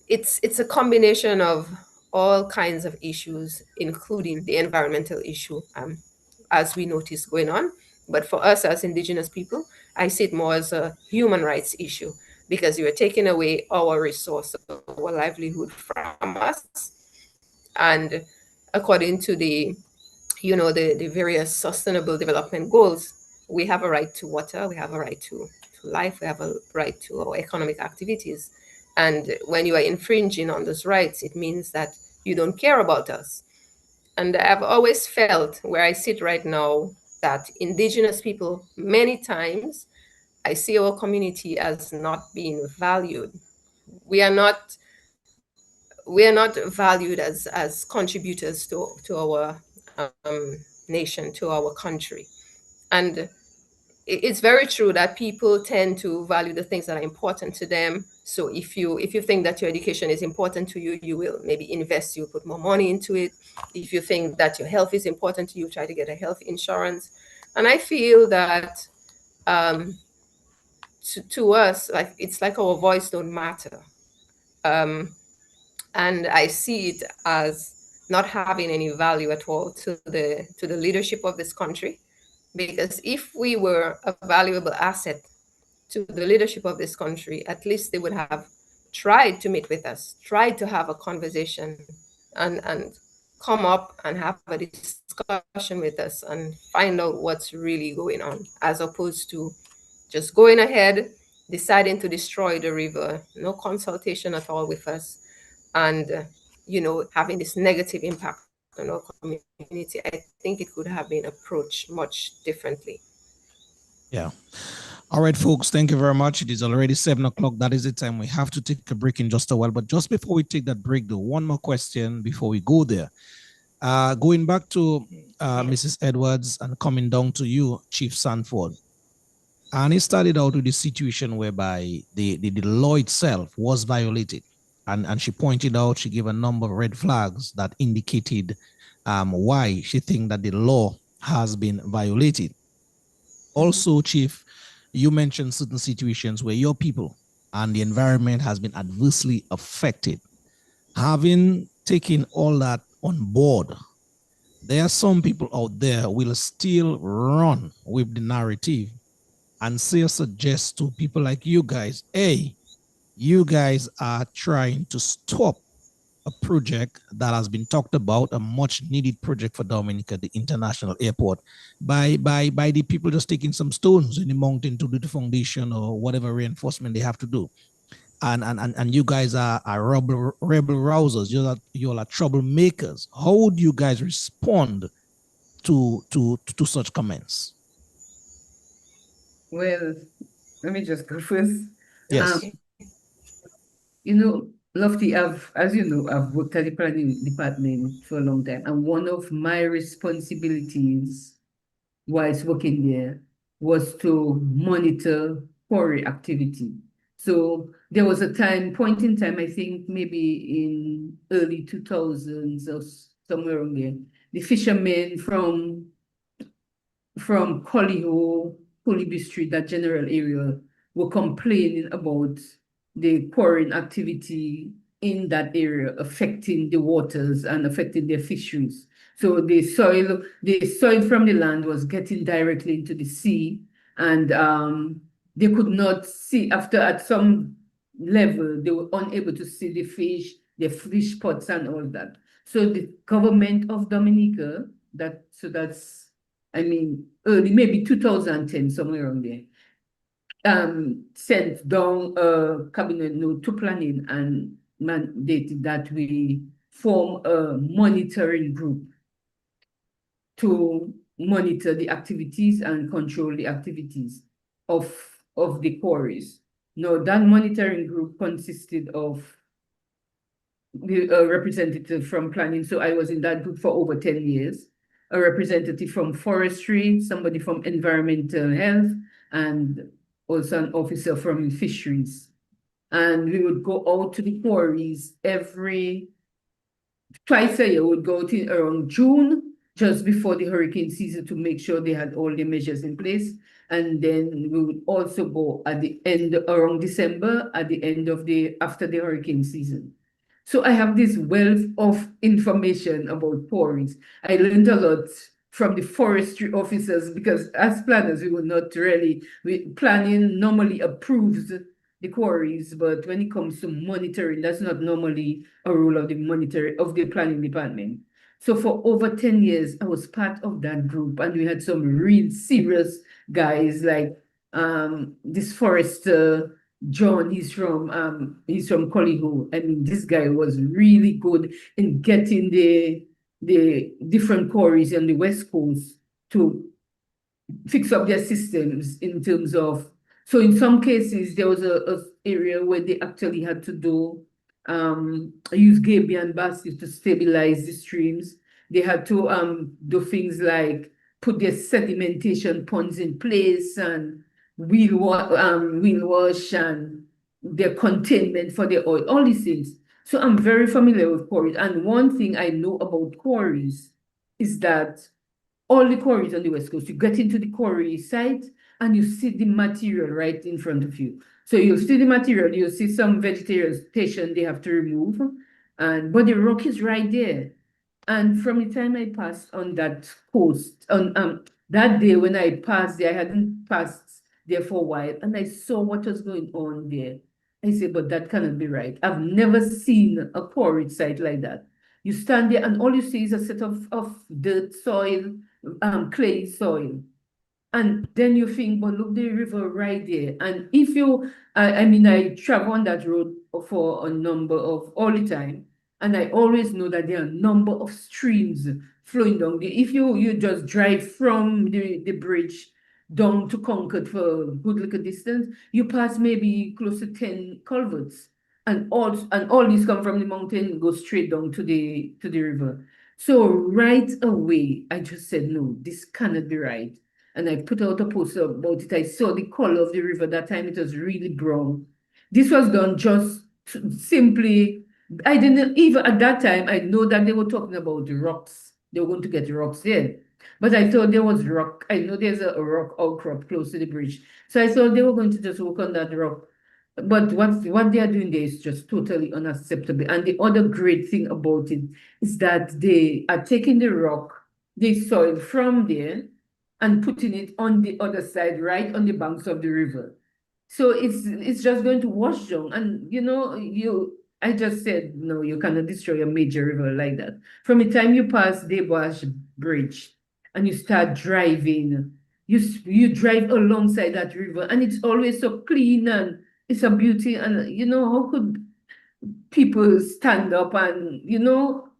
it's a combination of all kinds of issues, including the environmental issue, as we notice going on. But for us as Indigenous people, I see it more as a human rights issue, because you are taking away our resource, our livelihood from us. And according to the various sustainable development goals, we have a right to water, we have a right to life, we have a right to our economic activities. And when you are infringing on those rights, it means that you don't care about us. And I've always felt, where I sit right now, that Indigenous people, many times, I see our community as not being valued. We are not valued as contributors to our nation, to our country. And it's very true that people tend to value the things that are important to them. So if you think that your education is important to you, you will maybe invest, you put more money into it. If you think that your health is important to you, try to get a health insurance. And I feel that to us, like, it's like our voice don't matter. And I see it as not having any value at all to the leadership of this country. Because if we were a valuable asset to the leadership of this country, at least they would have tried to meet with us, tried to have a conversation, and come up and have a discussion with us and find out what's really going on, as opposed to just going ahead, deciding to destroy the river, no consultation at all with us, and having this negative impact on our community. I think it could have been approached much differently. Yeah. All right, folks, thank you very much. It is already 7 o'clock. That is the time. We have to take a break in just a while. But just before we take that break, though, one more question before we go there. Going back to Mrs. Edwards and coming down to you, Chief Sanford. And it started out with the situation whereby the law itself was violated. And she pointed out, she gave a number of red flags that indicated why she thinks that the law has been violated. Also, Chief, you mentioned certain situations where your people and the environment has been adversely affected. Having taken all that on board, there are some people out there will still run with the narrative and still suggest to people like you guys, hey, you guys are trying to stop a project that has been talked about, a much needed project for Dominica, the international airport, by the people just taking some stones in the mountain to do the foundation or whatever reinforcement they have to do. And you guys are rebel rousers. You all are troublemakers. How would you guys respond to such comments? Well, let me just go first. Yes. You know, Lofty, as you know, I've worked at the planning department for a long time, and one of my responsibilities whilst working there was to monitor quarry activity. So there was a point in time, I think maybe in early 2000s or somewhere around there, the fishermen from Colliho, Holyby Street, that general area, were complaining about the quarrying activity in that area affecting the waters and affecting their fisheries. So the soil from the land was getting directly into the sea, and they could not see at some level, they were unable to see the fish pots and all that. So the government of Dominica, that's I mean, early, maybe 2010, somewhere around there, sent down a cabinet note to planning and mandated that we form a monitoring group to monitor the activities and control the activities of the quarries. Now, that monitoring group consisted of the representative from planning. So I was in that group for over 10 years. A representative from forestry, somebody from environmental health, and also an officer from fisheries. And we would go out to the quarries twice a year. We would go to around June, just before the hurricane season, to make sure they had all the measures in place. And then we would also go at the end, around December, at the end of after the hurricane season. So I have this wealth of information about quarries. I learned a lot from the forestry officers, because as planners, we were not really, planning normally approves the quarries, but when it comes to monitoring, that's not normally a role of the planning department. So for over 10 years, I was part of that group, and we had some real serious guys like this forester, John. He's from Colliho. I mean, this guy was really good in getting the different quarries on the West Coast to fix up their systems in terms of. So in some cases, there was a area where they actually had to use gabion baskets to stabilize the streams. They had to do things like put their sedimentation ponds in place and wheel wash and their containment for the oil, all these things. So I'm very familiar with quarries. And one thing I know about quarries is that all the quarries on the West Coast, you get into the quarry site and you see the material right in front of you. So you'll see the material, you'll see some vegetation they have to remove, but the rock is right there. And from the time I passed on that coast, on that day when I passed there, I hadn't passed there for a while, and I saw what was going on there. I said, but that cannot be right. I've never seen a quarry site like that. You stand there and all you see is a set of dirt, soil, clay soil. And then you think, but look, the river right there. And if you, I mean, I travel on that road for a number of, all the time. And I always know that there are a number of streams flowing down there. If you just drive from the bridge down to Concord for a good little distance, you pass maybe close to 10 culverts. And all these come from the mountain, go straight down to the river. So right away, I just said, no, this cannot be right. And I put out a poster about it. I saw the color of the river. That time it was really brown. This was done just simply, I didn't even, at that time, I know that they were talking about the rocks. They were going to get rocks there. But I thought there was rock. I know there's a rock outcrop close to the bridge. So I thought they were going to just work on that rock. But what they are doing there is just totally unacceptable. And the other great thing about it is that they are taking the rock the soil from there and putting it on the other side, right on the banks of the river. So it's just going to wash down. And I just said, no, you cannot destroy a major river like that. From the time you pass Debosh Bridge and you start driving, you drive alongside that river, and it's always so clean and it's a beauty. And how could people stand up and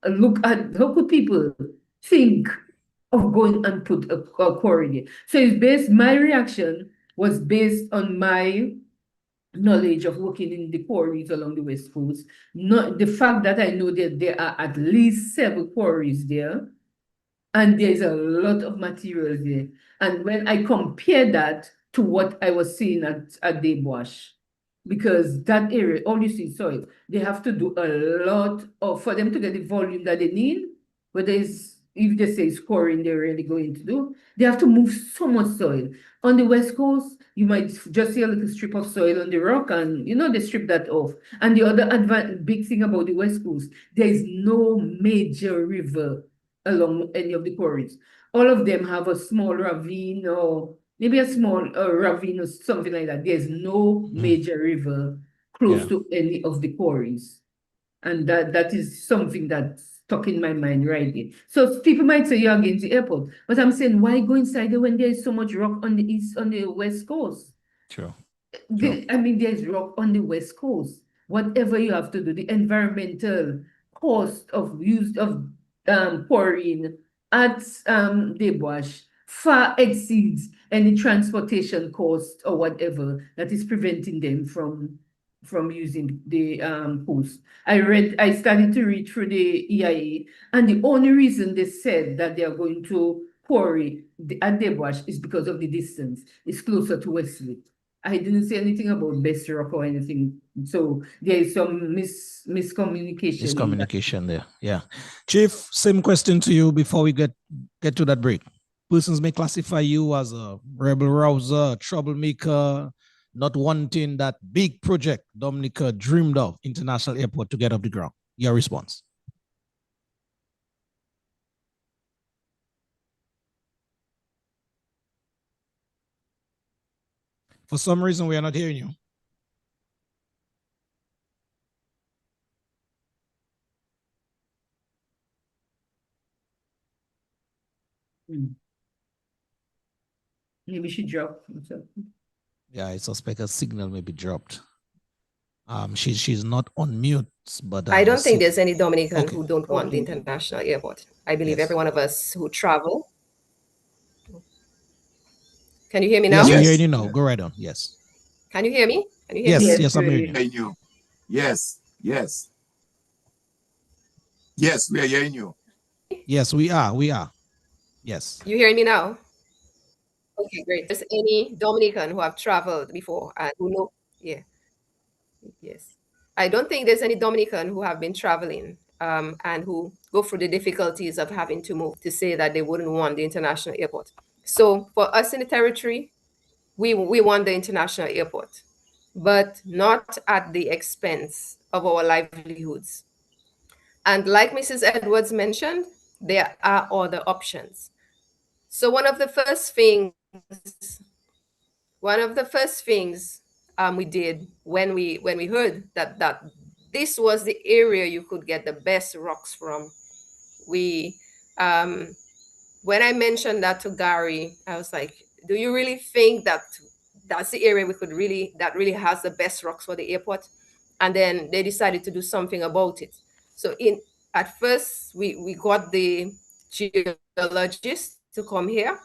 look at, how could people think of going and put a quarry there? So my reaction was based on my knowledge of working in the quarries along the West Coast. Not the fact that I know that there are at least 7 quarries there, and there's a lot of material there. And when I compare that to what I was seeing at Debosh, because that area, all you see is soil, they have to do a lot for them to get the volume that they need, whether it's, if they say scoring, they're really going to do, they have to move so much soil. On the West Coast, you might just see a little strip of soil on the rock, and they strip that off. And the other big thing about the West Coast, there is no major river along any of the quarries. All of them have a small ravine, or maybe a small ravine or something like that. There's no major river close to any of the quarries. And that is something that's stuck in my mind right here. So people might say you're against the airport, but I'm saying, why go inside there when there is so much rock on the West Coast? True. I mean, there's rock on the West Coast. Whatever you have to do, the environmental cost of use of quarrying at Debosh far exceeds any transportation cost or whatever that is preventing them from using the coast. I started to read through the EIA, and the only reason they said that they are going to quarry at Debosh is because of the distance. It's closer to Westwood. I didn't say anything about Best Rock or anything. So there is some miscommunication. Miscommunication there. Yeah. Chief, same question to you before we get to that break. Persons may classify you as a rebel rouser, troublemaker, not wanting that big project Dominica dreamed of, International Airport, to get off the ground. Your response? For some reason, we are not hearing you. Maybe she dropped. Yeah, I suspect a signal may be dropped. She's not on mute, but I don't think there's any Dominican who don't want the international airport. I believe every one of us who travel. Can you hear me now? Yes, we're hearing you now. Go right on. Yes. Can you hear me? Can you hear me? Yes, yes, I'm hearing you. Yes, yes. Yes, we are hearing you. Yes, we are. We are. Yes. You hearing me now? Okay, great. There's any Dominican who have traveled before and who know? Yeah. Yes. I don't think there's any Dominican who have been traveling and who go through the difficulties of having to move to say that they wouldn't want the international airport. So for us in the territory, we want the international airport, but not at the expense of our livelihoods. And like Mrs. Edwards mentioned, there are other options. So one of the first things we did when we heard that this was the area you could get the best rocks from, we when I mentioned that to Gary, I was like, do you really think that that's the area that really has the best rocks for the airport? And then they decided to do something about it. So at first we got the geologist to come here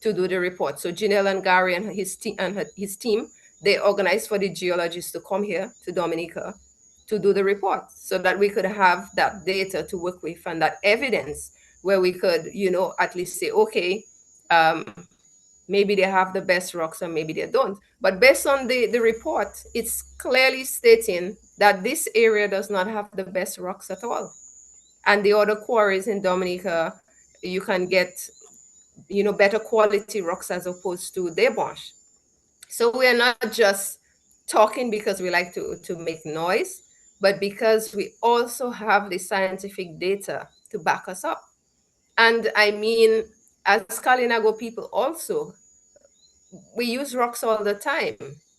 to do the report. So Janelle and Gary and his team, they organized for the geologist to come here to Dominica to do the report so that we could have that data to work with and that evidence where we could, at least say, okay, maybe they have the best rocks and maybe they don't. But based on the report, it's clearly stating that this area does not have the best rocks at all. And the other quarries in Dominica, you can get, better quality rocks as opposed to Debosh. So we are not just talking because we like to make noise, but because we also have the scientific data to back us up. And I mean, as Kalinago people also, we use rocks all the time.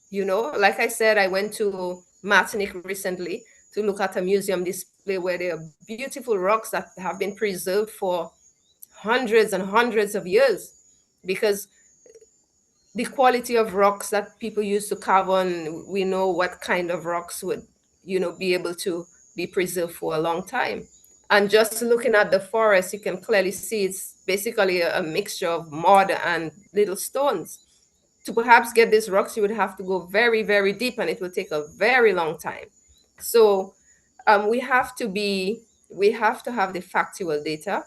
You know, like I said, I went to Martinique recently to look at a museum display where there are beautiful rocks that have been preserved for hundreds and hundreds of years, because the quality of rocks that people used to carve on, we know what kind of rocks would, be able to be preserved for a long time. And just looking at the forest, you can clearly see it's basically a mixture of mud and little stones. To perhaps get these rocks, you would have to go very, very deep, and it will take a very long time. So we have to have the factual data.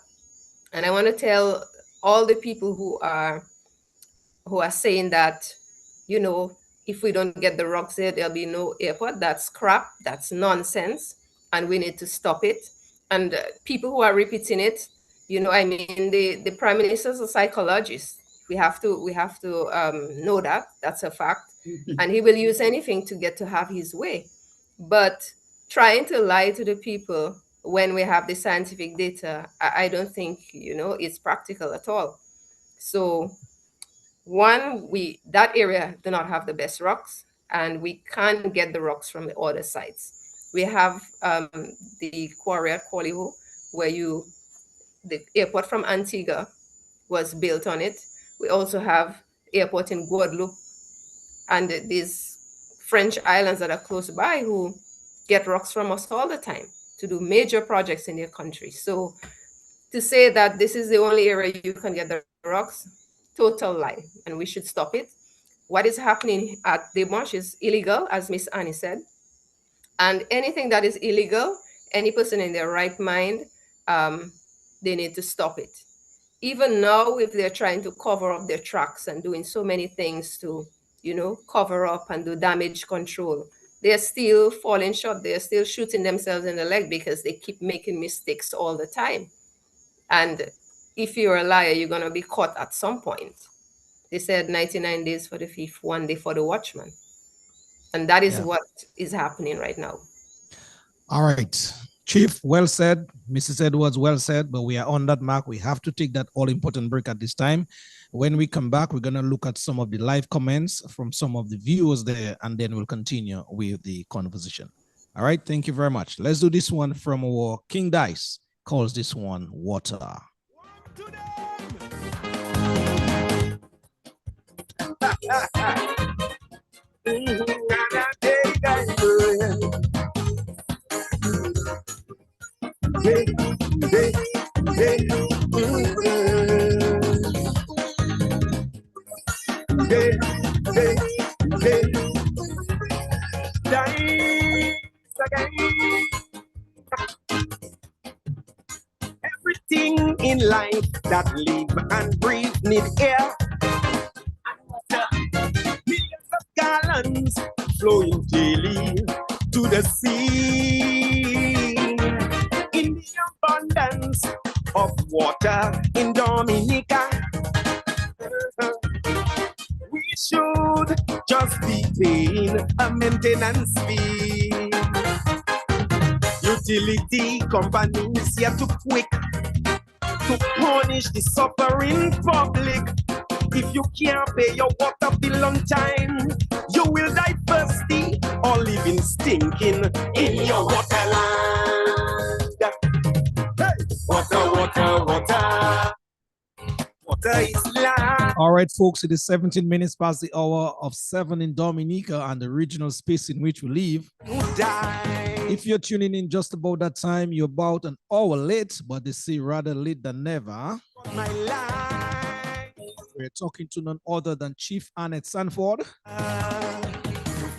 And I want to tell all the people who are saying that, if we don't get the rocks there, there'll be no airport. That's crap. That's nonsense. And we need to stop it. And people who are repeating it, I mean, the prime minister's a psychologist. We have to know that. That's a fact. And he will use anything to get to have his way. But trying to lie to the people when we have the scientific data, I don't think, it's practical at all. So one, that area do not have the best rocks, and we can't get the rocks from the other sites. We have the quarry at Qualiho, where the airport from Antigua was built on it. We also have airport in Guadeloupe and these French islands that are close by, who get rocks from us all the time to do major projects in their country. So to say that this is the only area you can get the rocks, total lie, and we should stop it. What is happening at the marsh is illegal, as Miss Annie said, and anything that is illegal, any person in their right mind, they need to stop it. Even now, if they're trying to cover up their tracks and doing so many things to, cover up and do damage control, they're still falling short. They're still shooting themselves in the leg because they keep making mistakes all the time. And if you're a liar, you're going to be caught at some point. They said 99 days for the thief, 1 day for the watchman. And that is what is happening right now. All right. Chief, well said. Mrs. Edwards, well said. But we are on that mark. We have to take that all-important break at this time. When we come back, we're going to look at some of the live comments from some of the viewers there, and then we'll continue with the conversation. All right. Thank you very much. Let's do this one from our King Dice. Calls this one Water. Everything in life that live and breathe need air. Millions of gallons flowing daily to the sea. In the abundance of water in Dominica, we should just be paying a maintenance fee. Utility companies here too quick to punish the suffering public. If you can't pay your water bill on time, you will die thirsty or living stinking in your waterland. Hey! Water, water, water. Water is life. All right, folks, it is 17 minutes past the hour of 7 in Dominica and the regional space in which we live. If you're tuning in just about that time, you're about an hour late, but they say rather late than never. My life. We're talking to none other than Chief Annette Sanford,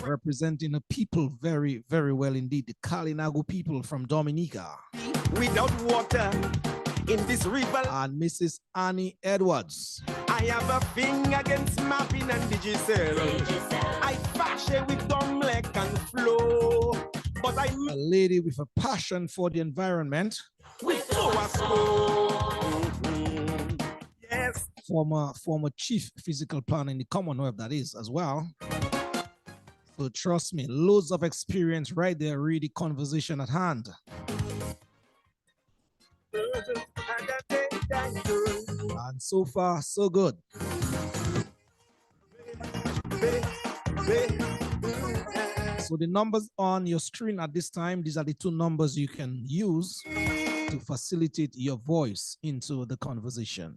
representing a people very, very well indeed, the Kalinago people from Dominica. Without water in this river. And Mrs. Annie Edwards. I have a thing against mapping and digital. I fashion with Domlek and flow. But I'm a lady with a passion for the environment. With yes. Former chief physical planner in the Commonwealth, that is, as well. So trust me, loads of experience right there, really conversation at hand. And so far, so good. So the numbers on your screen at this time, these are the two numbers you can use to facilitate your voice into the conversation.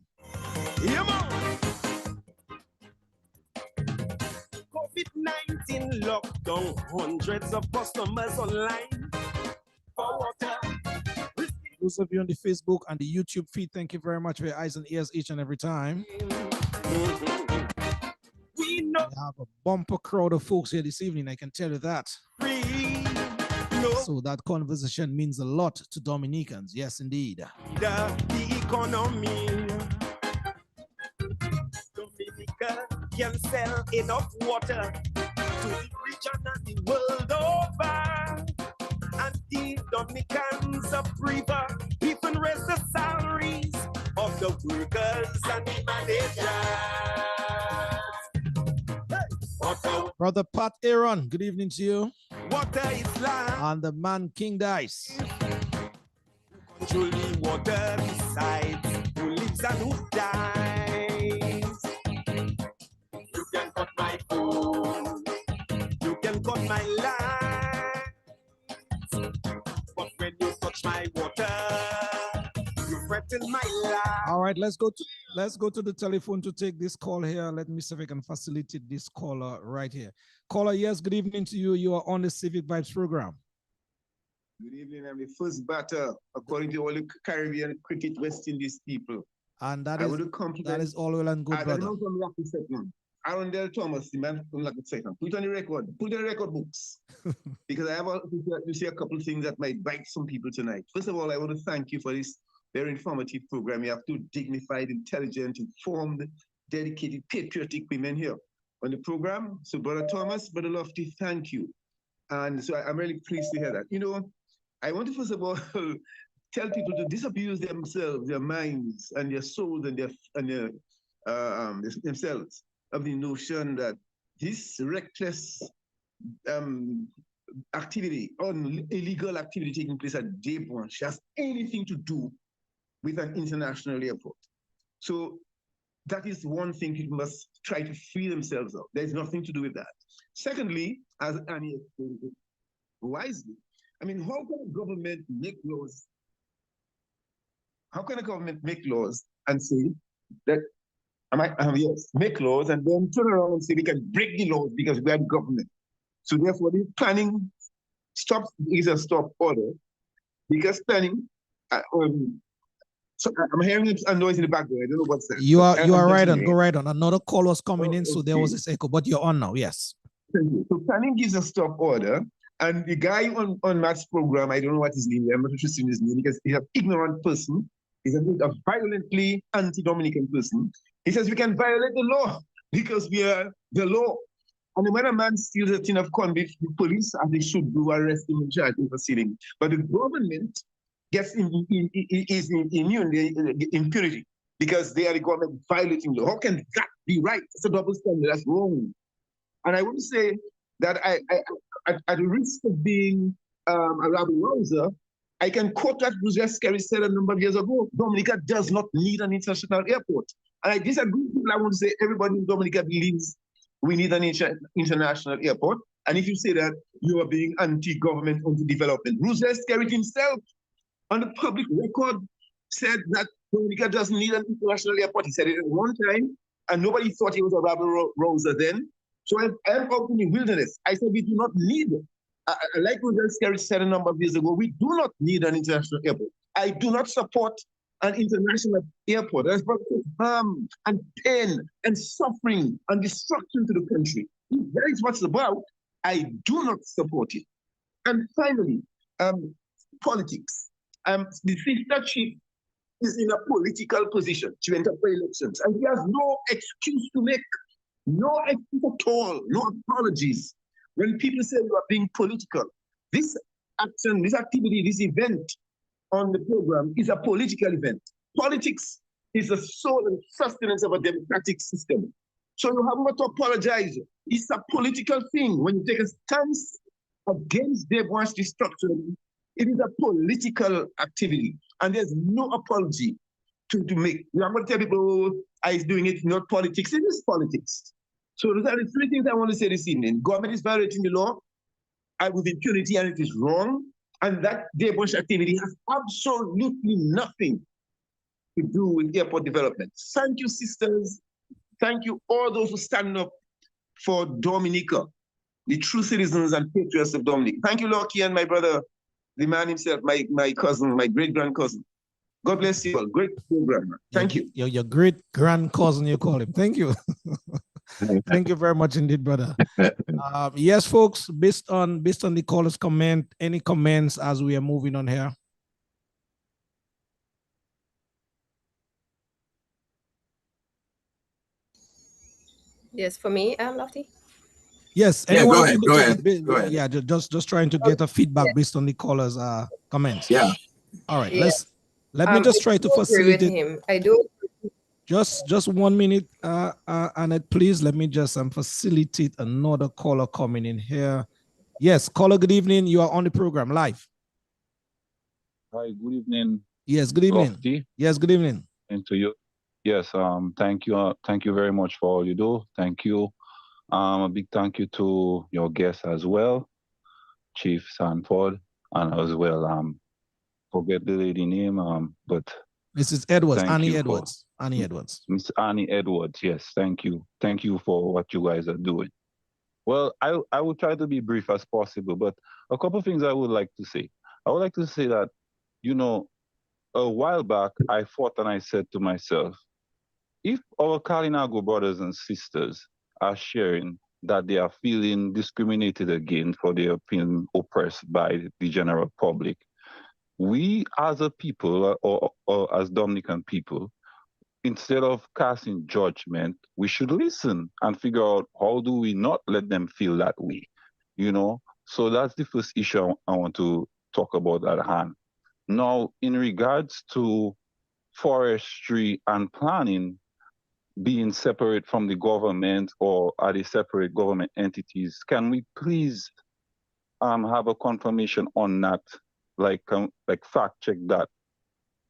COVID-19 lockdown, hundreds of customers online for water. Those of you on the Facebook and the YouTube feed, thank you very much for your eyes and ears each and every time. We know We have a bumper crowd of folks here this evening, I can tell you that. So that conversation means a lot to Dominicans. Yes, indeed. The economy. Dominica can sell enough water to the region and the world over. And the Dominicans upriver even raise the salaries of the workers and the managers. Hey. Brother Pat Aaron, good evening to you. Water is life. And the man King Dice. Truly water decides who lives and who dies. You can cut my phone, you can cut my life, but when you touch my water, you threaten my life. All right, let's go to the telephone to take this call here. Let me see if I can facilitate this caller right here. Caller, yes, good evening to you. You are on the Civic Vibes program. Good evening. I'm the first batter, according to all the Caribbean cricket West Indies people. And that is all well and good, brother. Arundel Thomas, the man from Lucky Second. Put it on the record. Put it on the record books. Because I have to say a couple of things that might bite some people tonight. First of all, I want to thank you for this very informative program. You have two dignified, intelligent, informed, dedicated, patriotic women here on the program. So, Brother Thomas, Brother Lofty, thank you. And so I'm really pleased to hear that. You know, I want to first of all tell people to disabuse themselves, their minds, and their souls, and themselves of the notion that this reckless activity, or illegal activity taking place at Debranche has anything to do with an international airport. So that is one thing people must try to free themselves of. There's nothing to do with that. Secondly, as Annie explained it wisely, I mean, how can a government make laws? How can a government make laws and say that, yes, make laws and then turn around and say we can break the laws because we are the government? So therefore, the planning is a stop order because planning. So I'm hearing a noise in the background. I don't know what's that. You are right on. Go right on. Another call was coming in, so there was this echo, but you're on now. Yes. Thank you. So planning gives a stop order, and the guy on Matt's program, I don't know what his name is. I'm not interested in his name because he's an ignorant person. He's a violently anti-Dominican person. He says we can violate the law because we are the law. And when a man steals a tin of corn beef, the police, as they should do, arrest him and charge him for stealing. But the government gets immune the impunity because they are the government violating law. How can that be right? It's a double standard. That's wrong. And I would say that at the risk of being a rabble-rouser, I can quote that Roosevelt Scary said a number of years ago, Dominica does not need an international airport. And I disagree with people. I want to say everybody in Dominica believes we need an international airport. And if you say that, you are being anti-government, anti-development. Roosevelt Scary himself, on the public record, said that Dominica doesn't need an international airport. He said it at one time, and nobody thought he was a rabble-rouser then. So I am out in the wilderness. I said we do not need it. Like Roosevelt Scary said a number of years ago, we do not need an international airport. I do not support an international airport. That's brought harm and pain and suffering and destruction to the country. That is what it's about. I do not support it. And finally, politics. The sister chief is in a political position. She went up for elections, and she has no excuse to make. No excuse at all, no apologies. When people say you are being political, this action, this activity, this event on the program is a political event. Politics is the soul and sustenance of a democratic system. So you have not to apologize. It's a political thing. When you take a stance against Debranche destruction, it is a political activity, and there's no apology. to make. I'm going to tell people I doing it, not politics. It is politics. So those are the three things I want to say this evening. Government is violating the law with impunity, and it is wrong. And that debauch activity has absolutely nothing to do with airport development. Thank you, sisters. Thank you, all those who stand up for Dominica, the true citizens and patriots of Dominica. Thank you, Loki, and my brother, the man himself, my cousin, my great-grand-cousin. God bless you all. Great program. Thank you. Your great-grand-cousin, you call him. Thank you. Thank you very much indeed, brother. Yes, folks, based on the caller's comment, any comments as we are moving on here? Yes, for me, Lofty. Yes, anyone? Yeah, go ahead. Yeah, just trying to get a feedback based on the caller's comments. Yeah. All right, let me just try to facilitate. Him. I do. Just 1 minute, Annette, please. Let me just facilitate another caller coming in here. Yes, caller, good evening. You are on the program live. Hi, good evening. Yes, good evening. Lofty. Yes, good evening. And to you. Yes, thank you. Thank you very much for all you do. Thank you. A big thank you to your guests as well, Chief Sanford, and as well, forget the lady name, but Mrs. Edwards, Annie Edwards. Annie Edwards. Miss Annie Edwards, yes, thank you. Thank you for what you guys are doing. Well, I will try to be brief as possible, but a couple of things I would like to say. I would like to say that, a while back, I thought and I said to myself, if our Kalinago brothers and sisters are sharing that they are feeling discriminated against for their feeling oppressed by the general public, we as a people or as Dominican people, instead of casting judgment, we should listen and figure out how do we not let them feel that way, So that's the first issue I want to talk about at hand. Now, in regards to forestry and planning being separate from the government or are they separate government entities, can we please have a confirmation on that, like fact check that,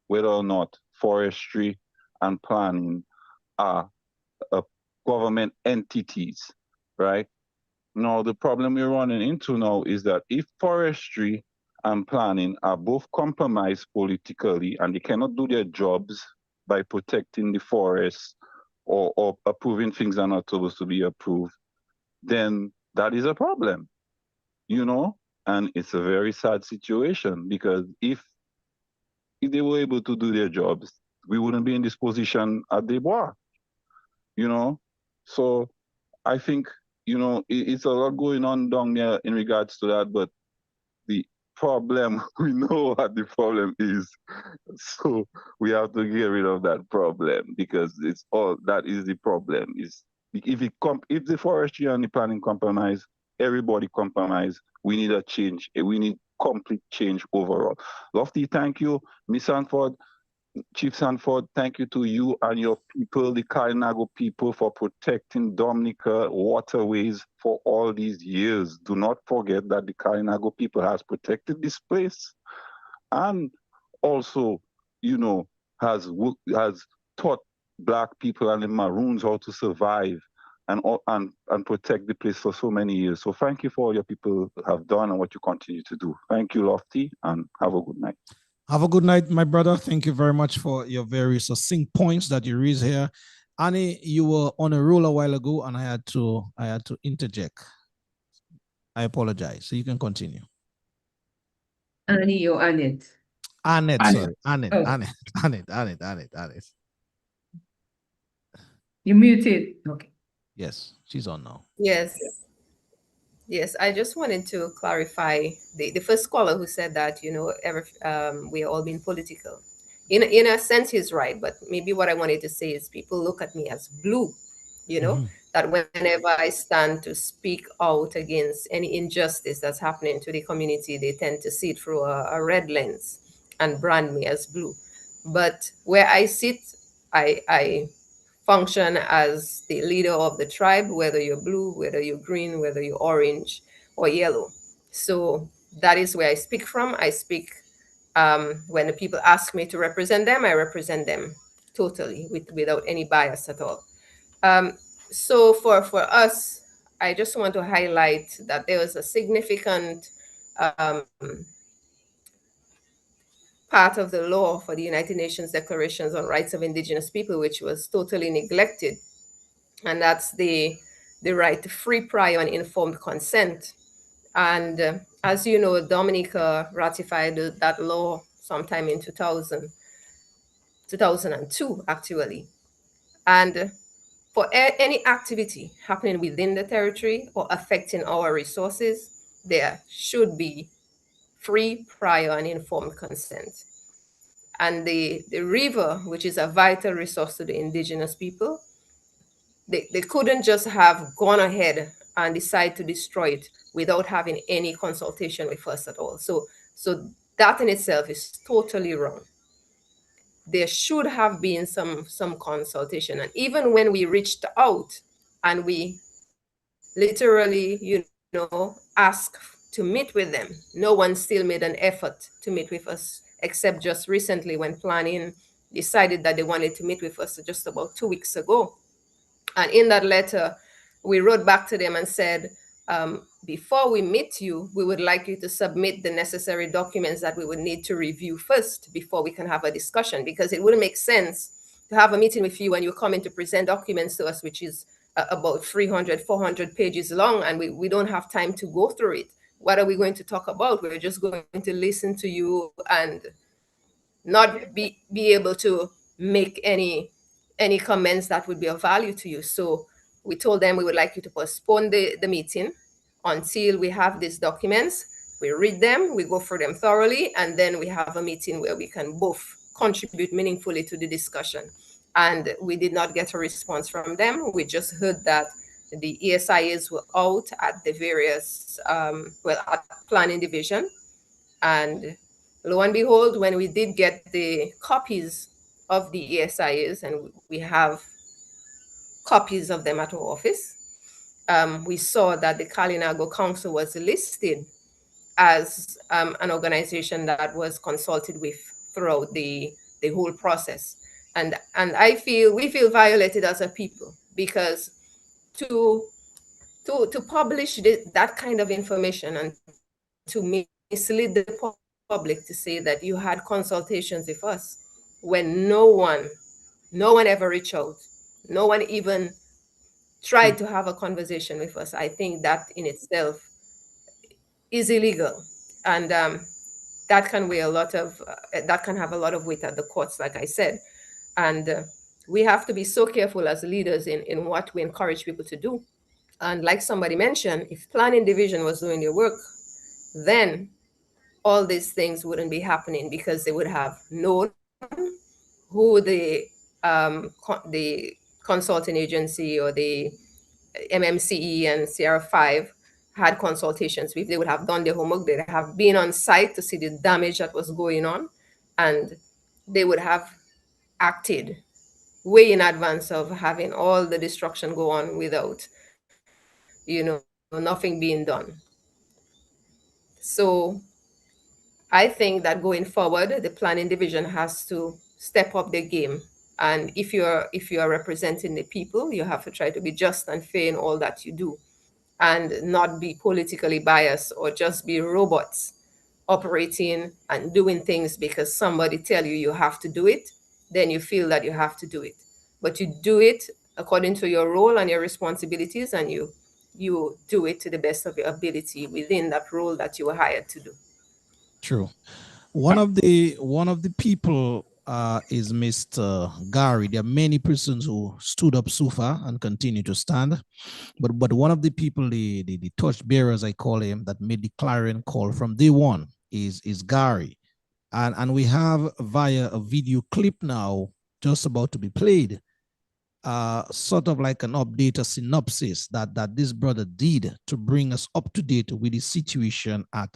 whether or not forestry and planning are government entities, right? Now, the problem we're running into now is that if forestry and planning are both compromised politically and they cannot do their jobs by protecting the forests or approving things that are not supposed to be approved, then that is a problem, And it's a very sad situation because if they were able to do their jobs, we wouldn't be in this position at the bar, So I think, it's a lot going on down there in regards to that, but the problem, we know what the problem is. So we have to get rid of that problem because that is the problem. Is if the forestry and the planning compromise, everybody compromise, we need a change. We need complete change overall. Lofty, thank you. Miss Sanford, Chief Sanford, thank you to you and your people, the Kalinago people, for protecting Dominica waterways for all these years. Do not forget that the Kalinago people has protected this place and also, has taught Black people and the Maroons how to survive and protect the place for so many years. So thank you for all your people have done and what you continue to do. Thank you, Lofty, and have a good night. Have a good night, my brother. Thank you very much for your very succinct points that you raised here. Annie, you were on a roll a while ago, and I had to interject. I apologize. So you can continue. Annie or Annette? Annette, sorry. Annette, Oh. Annette. You muted. Okay. Yes, she's on now. Yes, I just wanted to clarify the first caller who said that, we are all being political. In a sense, he's right, but maybe what I wanted to say is people look at me as blue, that whenever I stand to speak out against any injustice that's happening to the community, they tend to see it through a red lens and brand me as blue. But where I sit, I function as the leader of the tribe, whether you're blue, whether you're green, whether you're orange or yellow. So that is where I speak from. I speak when the people ask me to represent them, I represent them. totally without any bias at all. So for us, I just want to highlight that there was a significant part of the law for the United Nations Declarations on Rights of Indigenous People, which was totally neglected, and that's the right to free, prior, and informed consent. And as you know, Dominica ratified that law sometime in 2002, actually. And for any activity happening within the territory or affecting our resources, there should be free, prior, and informed consent. And the river, which is a vital resource to the indigenous people, they couldn't just have gone ahead and decide to destroy it without having any consultation with us at all. So that in itself is totally wrong. There should have been some consultation. And even when we reached out and we literally, asked to meet with them, no one still made an effort to meet with us, except just recently when planning decided that they wanted to meet with us just about 2 weeks ago. And in that letter, we wrote back to them and said, before we meet you, we would like you to submit the necessary documents that we would need to review first before we can have a discussion, because it wouldn't make sense to have a meeting with you and you're coming to present documents to us, which is about 300, 400 pages long, and we don't have time to go through it. What are we going to talk about? We're just going to listen to you and not be able to make any comments that would be of value to you. So we told them we would like you to postpone the meeting until we have these documents. We read them, we go through them thoroughly, and then we have a meeting where we can both contribute meaningfully to the discussion. And we did not get a response from them. We just heard that the ESIAs were out at the various, at planning division. And lo and behold, when we did get the copies of the ESIAs, and we have copies of them at our office, we saw that the Kalinago Council was listed as an organization that was consulted with throughout the whole process. And we feel violated as a people, because to publish that kind of information and to mislead the public to say that you had consultations with us when no one ever reached out, no one even tried to have a conversation with us. I think that in itself is illegal, and that can weigh that can have a lot of weight at the courts, like I said. And we have to be so careful as leaders in what we encourage people to do. And like somebody mentioned, if planning division was doing their work, then all these things wouldn't be happening, because they would have known who the consulting agency or the MMCE and CR5 had consultations with. They would have done their homework. They'd have been on site to see the damage that was going on, and they would have acted way in advance of having all the destruction go on without, nothing being done. So I think that going forward, the planning division has to step up their game. And if you are representing the people, you have to try to be just and fair in all that you do, and not be politically biased or just be robots operating and doing things because somebody tell you have to do it. Then you feel that you have to do it, but you do it according to your role and your responsibilities, and you do it to the best of your ability within that role that you were hired to do. True. One of the people is Mr. Gary. There are many persons who stood up so far and continue to stand, but one of the people, the torch bearers, I call him, that made the clarion call from day one is Gary, and we have via a video clip now just about to be played, sort of like an update, a synopsis that this brother did to bring us up to date with the situation at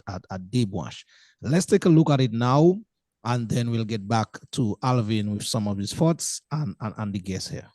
Debwash. Let's take a look at it now, and then we'll get back to Alvin with some of his thoughts and the guests here.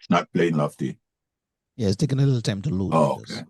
Not playing, Lofty. Yeah, it's taking a little time to load. Oh, okay.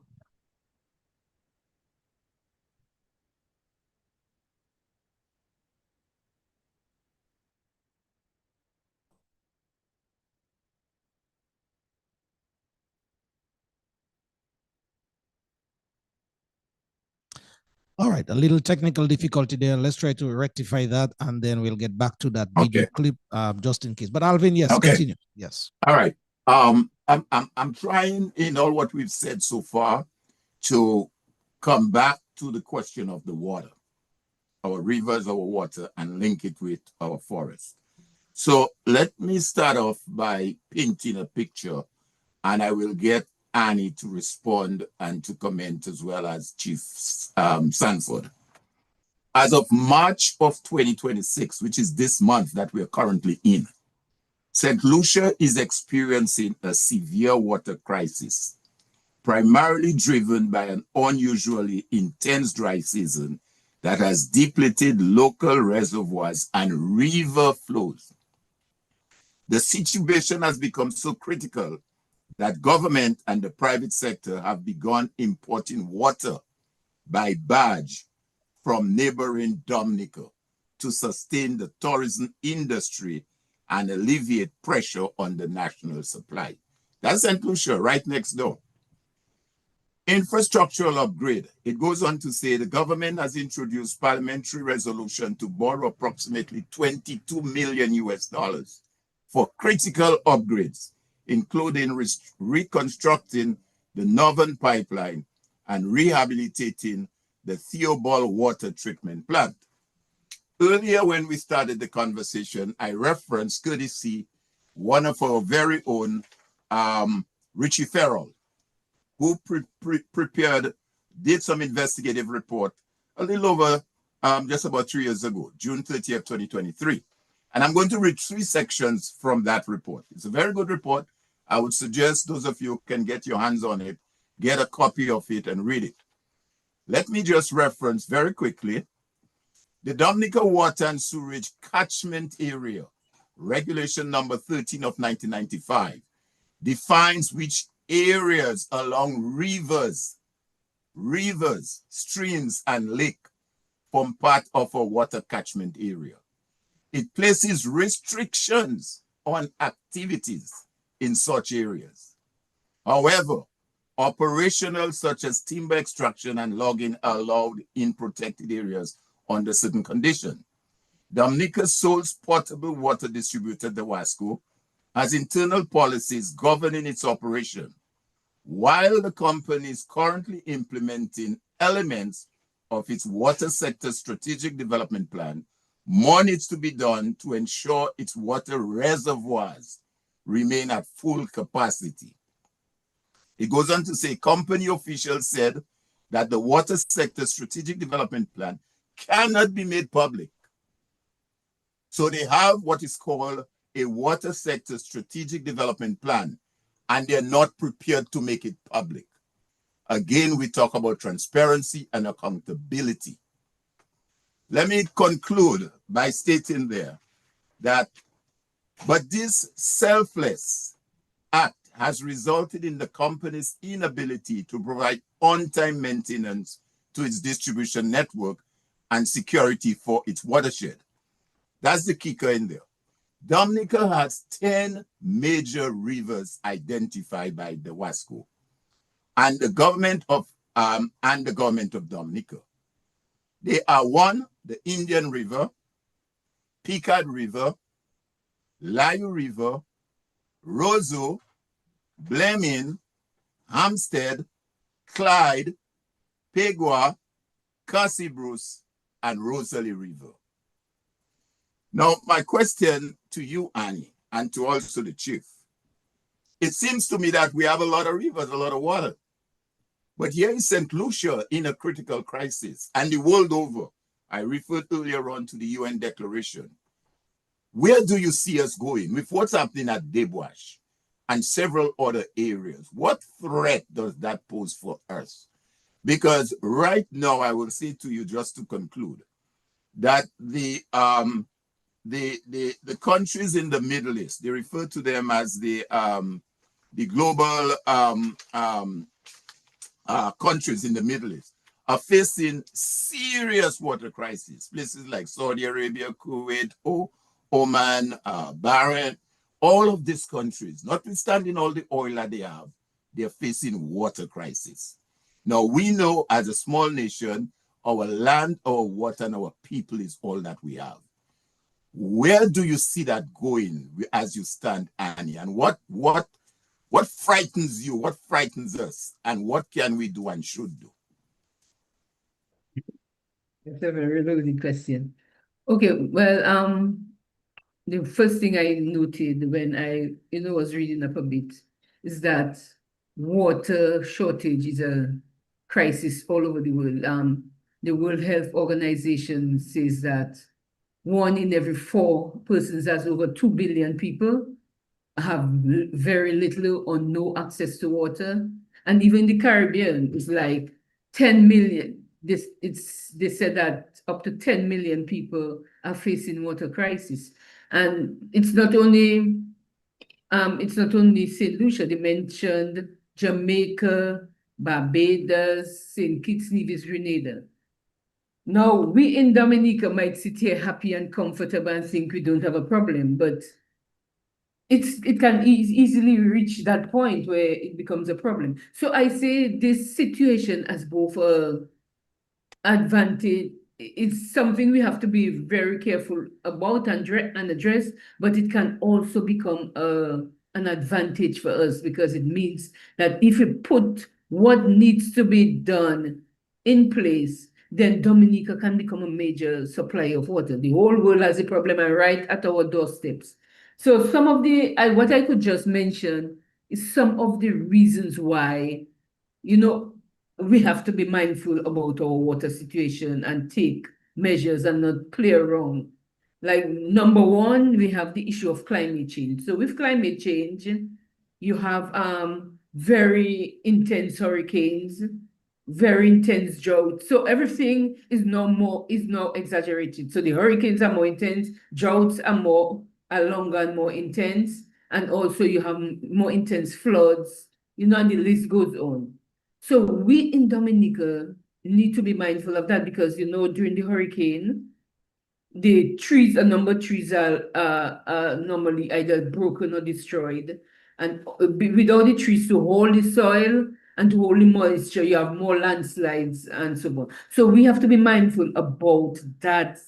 All right, a little technical difficulty there. Let's try to rectify that, and then we'll get back to that video clip just in case. But Alvin, yes, continue. Yes. All right. I'm trying in all what we've said so far to come back to the question of the water, our rivers, our water, and link it with our forest. So let me start off by painting a picture, and I will get Annie to respond and to comment as well as Chief Sanford. As of March of 2026, which is this month that we're currently in, St. Lucia is experiencing a severe water crisis, primarily driven by an unusually intense dry season that has depleted local reservoirs and river flows. The situation has become so critical that government and the private sector have begun importing water by barge from neighboring Dominica to sustain the tourism industry and alleviate pressure on the national supply. That's St. Lucia, right next door. Infrastructural upgrade. It goes on to say the government has introduced parliamentary resolution to borrow approximately 22 million US dollars for critical upgrades, including reconstructing the Northern Pipeline and rehabilitating the Theobald water treatment plant. Earlier when we started the conversation, I referenced courtesy one of our very own, Richie Farrell, who did some investigative report a little over just about 3 years ago, June 30th, 2023. And I'm going to read 3 sections from that report. It's a very good report. I would suggest those of you who can get your hands on it, get a copy of it and read it. Let me just reference very quickly the Dominica Water and Sewerage Catchment Area, Regulation number 13 of 1995, defines which areas along rivers, streams, and lakes form part of a water catchment area. It places restrictions on activities in such areas. However, operational such as timber extraction and logging are allowed in protected areas under certain conditions. Dominica's sole potable water distributor, the WASCO, has internal policies governing its operation, while the company is currently implementing elements of its water sector strategic development plan. More needs to be done to ensure its water reservoirs remain at full capacity. It goes on to say, company officials said that the water sector strategic development plan cannot be made public. So they have what is called a water sector strategic development plan, and they're not prepared to make it public. Again, we talk about transparency and accountability. Let me conclude by stating there that, but this selfless act has resulted in the company's inability to provide on-time maintenance to its distribution network and security for its watershed. That's the kicker in there. Dominica has 10 major rivers identified by the WASCO and the government of Dominica. They are 1, the Indian River, Picard River, Layu River, Roseau, Bleming, Hampstead, Clyde, Pegua, Cassie Bruce, and Rosalie River. Now, my question to you, Annie, and to also the chief, it seems to me that we have a lot of rivers, a lot of water. But here is St. Lucia in a critical crisis, and the world over. I referred earlier on to the UN Declaration. Where do you see us going with what's happening at Debwash and several other areas? What threat does that pose for us? Because right now, I will say to you, just to conclude, that the countries in the Middle East, they refer to them as the the global countries in the Middle East are facing serious water crises. Places like Saudi Arabia, Kuwait, Oman, Bahrain, all of these countries, notwithstanding all the oil that they have, they're facing water crisis. Now, we know as a small nation, our land, our water, and our people is all that we have. Where do you see that going as you stand, Annie? And what frightens you? What frightens us? And what can we do and should do? That's a very good question. Okay, well, the first thing I noted when I, was reading up a bit is that water shortage is a crisis all over the world. The World Health Organization says that 1 in every 4 persons, that's over 2 billion people, have very little or no access to water. And even the Caribbean is like 10 million. They said that up to 10 million people are facing water crisis. And it's not only St. Lucia. They mentioned Jamaica, Barbados, St. Kitts, Nevis, Grenada. Now, we in Dominica might sit here happy and comfortable and think we don't have a problem, but it can easily reach that point where it becomes a problem. So I say this situation as both a advantage. It's something we have to be very careful about and address, but it can also become an advantage for us because it means that if we put what needs to be done in place, then Dominica can become a major supplier of water. The whole world has a problem right at our doorsteps. So some of what I could just mention is some of the reasons why, we have to be mindful about our water situation and take measures and not play around. Like number 1, we have the issue of climate change. So with climate change, you have very intense hurricanes, very intense drought. So everything is now exaggerated. So the hurricanes are more intense, droughts are longer and more intense, and also you have more intense floods, and the list goes on. So we in Dominica need to be mindful of that because, during the hurricane, a number of trees are normally either broken or destroyed. And without the trees to hold the soil and to hold the moisture, you have more landslides and so on. So we have to be mindful about that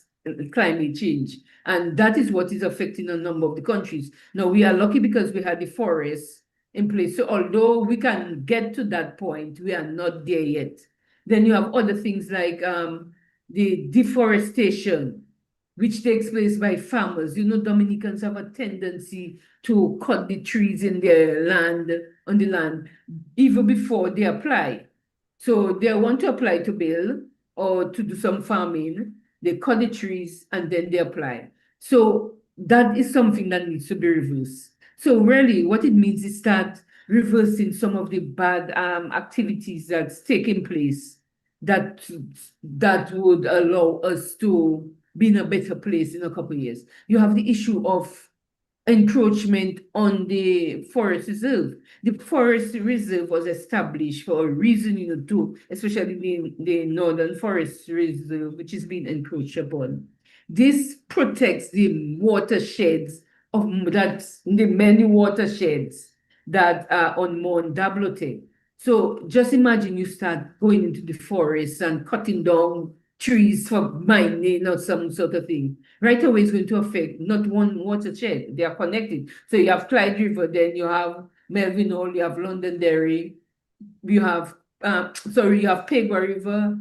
climate change. And that is what is affecting a number of the countries. Now, we are lucky because we had the forests in place. So although we can get to that point, we are not there yet. Then you have other things like the deforestation, which takes place by farmers. Dominicans have a tendency to cut the trees in their on the land, even before they apply. So they want to apply to build or to do some farming, they cut the trees and then they apply. So that is something that needs to be reversed. So really what it means is that reversing some of the bad activities that's taking place that would allow us to be in a better place in a couple of years. You have the issue of encroachment on the forest reserve. The forest reserve was established for a reason, especially the Northern Forest Reserve, which is being encroached upon. This protects the watersheds the many watersheds that are on Mount Dablote. So just imagine you start going into the forest and cutting down trees for mining or some sort of thing. Right away, it's going to affect not one watershed. They are connected. So you have Clyde River, then you have Melvin Hall, you have Londonderry, you have Pegua River,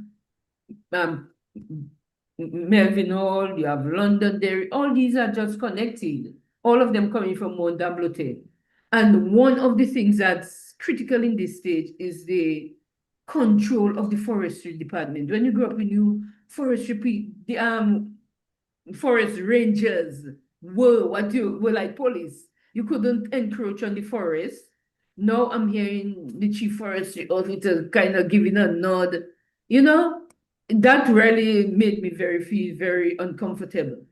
Melvin Hall, you have Londonderry. All these are just connected. All of them coming from Mount Dablote. And one of the things that's critical in this stage is the control of the forestry department. When you grow up, the forest rangers were like police. You couldn't encroach on the forest. Now I'm hearing the chief forestry officer kind of giving a nod. That really made me feel very uncomfortable.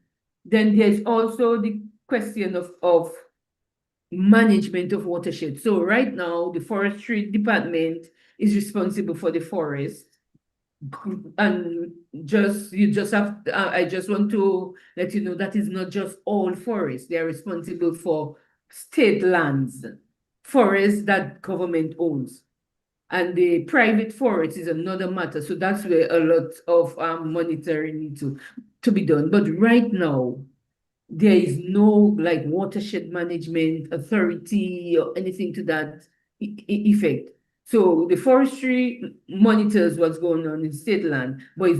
Then there's also the question of management of watershed. So right now, the forestry department is responsible for the forest. And you just have, I just want to let you know that is not just all forests. They are responsible for state lands, forests that government owns. And the private forest is another matter. So that's where a lot of monitoring needs to be done. But right now, there is no like watershed management authority or anything to that effect. So the forestry monitors what's going on in state land, but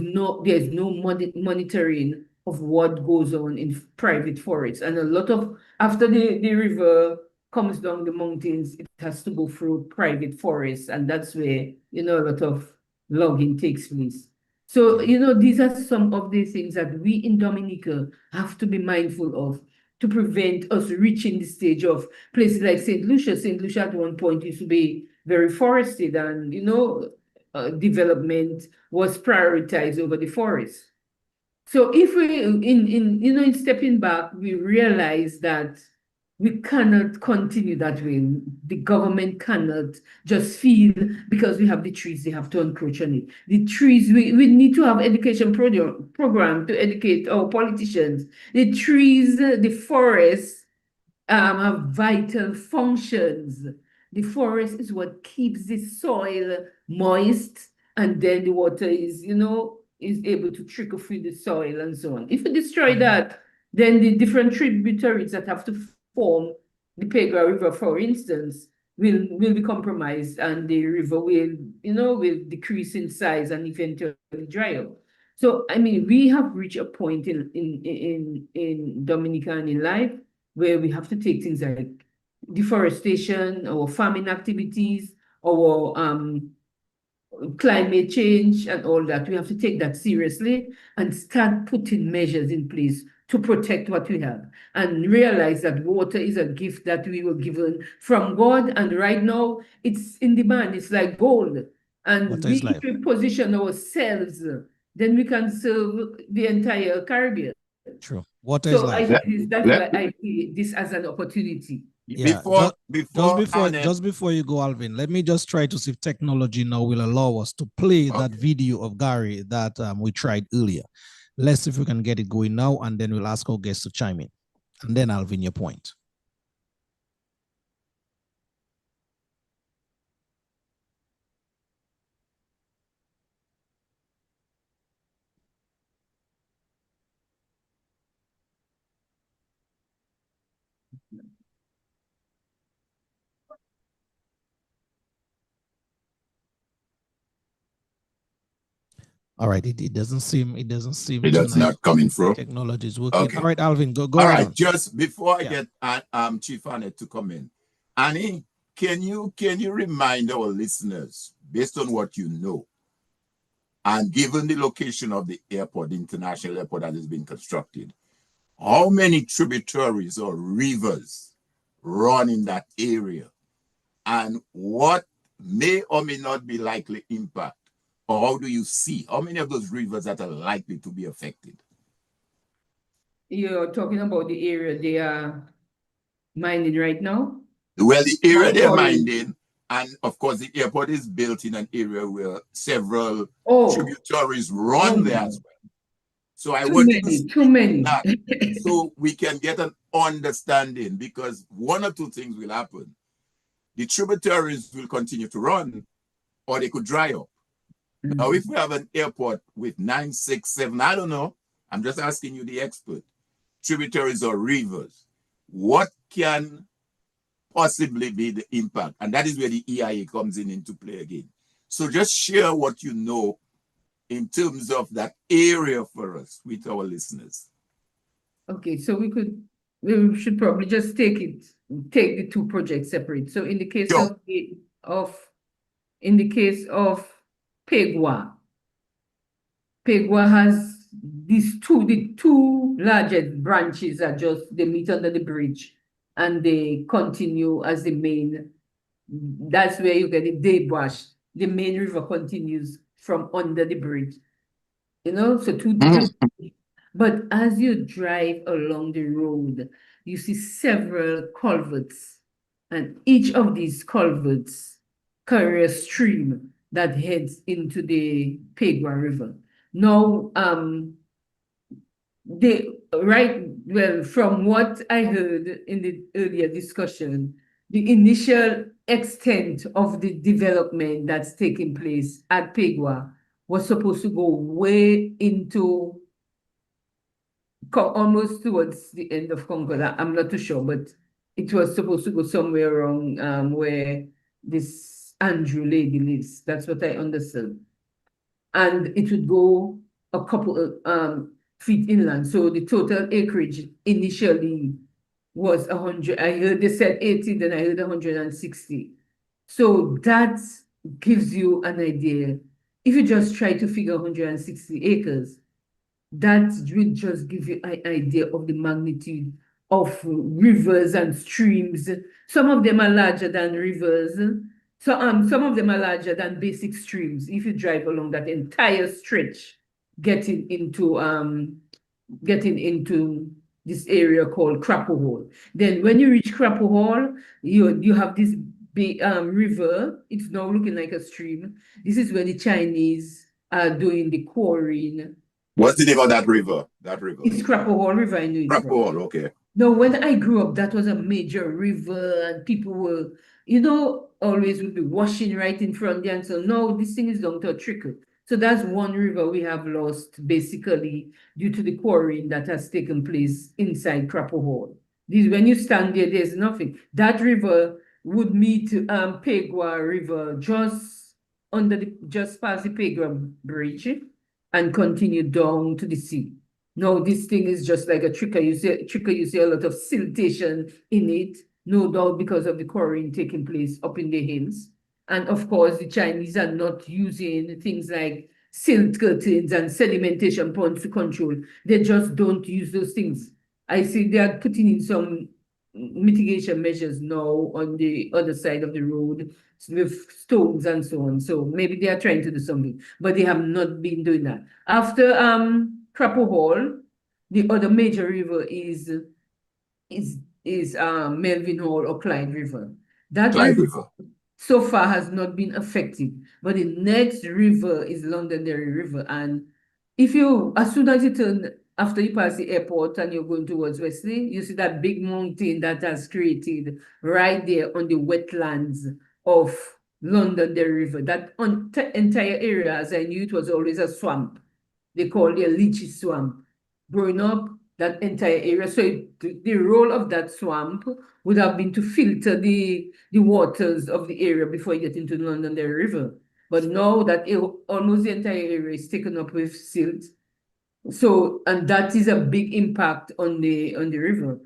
there's no monitoring of what goes on in private forests. And a lot of, after the river comes down the mountains, it has to go through private forests. And that's where, a lot of logging takes place. So, these are some of the things that we in Dominica have to be mindful of to prevent us reaching the stage of places like St. Lucia. St. Lucia at one point used to be very forested, and, development was prioritized over the forest. So if we, in stepping back, we realize that we cannot continue that way. The government cannot just feel because we have the trees, they have to encroach on it. The trees, we need to have education program to educate our politicians. The trees, the forests have vital functions. The forest is what keeps the soil moist, and then the water is able to trickle through the soil and so on. If we destroy that, then the different tributaries that have to form the Pegua River, for instance, will be compromised, and the river will decrease in size and eventually dry up. So I mean, we have reached a point in Dominica and in life where we have to take things like deforestation or farming activities or climate change and all that. We have to take that seriously and start putting measures in place to protect what we have, and realize that water is a gift that we were given from God, and right now it's in demand. It's like gold, and if we position ourselves, then we can serve the entire Caribbean. True. Water is life. That's why I see this as an opportunity. Yeah. Just before you go, Alvin, let me just try to see if technology now will allow us to play that video of Gary that we tried earlier. Let's see if we can get it going now, and then we'll ask our guests to chime in. And then, Alvin, your point. All right, it doesn't seem it's not coming through. Technology is working. Okay. All right, Alvin, go all right on. On. Just before I get Chief Annette to come in, Annie, can you remind our listeners, based on what you know, and given the location of the airport, the international airport that has been constructed, how many tributaries or rivers run in that area, and what may or may not be likely impact? Or how do you see how many of those rivers that are likely to be affected? You're talking about the area they are mining right now? Well, the area they're mining, and of course, the airport is built in an area where several tributaries run there as well. So I want too many. So we can get an understanding, because one or two things will happen. The tributaries will continue to run, or they could dry up. Now, if we have an airport with 9, 6, 7, I don't know, I'm just asking you, the expert, tributaries or rivers, what can possibly be the impact? And that is where the EIA comes into play again. So just share what you know in terms of that area for us with our listeners. Okay, so we should probably just take the two projects separate. So in the case of Pegua has the two largest branches are they meet under the bridge, and they continue as the main. That's where you get the Daybush. The main river continues from under the bridge. So two different. But as you drive along the road, you see several culverts And each of these culverts carry a stream that heads into the Pegua River. Now, from what I heard in the earlier discussion, the initial extent of the development that's taking place at Pegua was supposed to go way into almost towards the end of Concord. I'm not too sure, but it was supposed to go somewhere around where this Andrew lady lives. That's what I understood. And it would go a couple of feet inland. So the total acreage initially was 100. I heard they said 80, then I heard 160. So that gives you an idea. If you just try to figure 160 acres, that will just give you an idea of the magnitude of rivers and streams. Some of them are larger than rivers. So some of them are larger than basic streams. If you drive along that entire stretch, getting into this area called Crapo Hole. Then when you reach Crapo Hole, you have this big river. It's now looking like a stream. This is where the Chinese are doing the quarrying. What's the name of that river? That river? It's Crapo Hole River, I know it's Crapo Hole, okay. No, when I grew up, that was a major river, and people were, always would be washing right in front there. And so, no, this thing is down to a trickle. So that's one river we have lost, basically, due to the quarrying that has taken place inside Crapo Hole. When you stand there, there's nothing. That river would meet Pegua River just past the Pegua Bridge and continue down to the sea. No, this thing is just like a trickle. You see a lot of siltation in it, no doubt because of the quarrying taking place up in the hills. And of course, the Chinese are not using things like silt curtains and sedimentation ponds to control. They just don't use those things. I see they are putting in some mitigation measures now on the other side of the road with stones and so on. So maybe they are trying to do something, but they have not been doing that. After Crapo Hole, the other major river is Melvin Hall or Clyde River. That river so far has not been affected, but the next river is Londonderry River. And as soon as you turn, after you pass the airport and you're going towards Wesley, you see that big mountain that has created right there on the wetlands of Londonderry River. That entire area, as I knew, it was always a swamp. They called it a lychee swamp. Growing up, that entire area. So the role of that swamp would have been to filter the waters of the area before you get into the Londonderry River. But now that almost the entire area is taken up with silt. So, and that is a big impact on the river.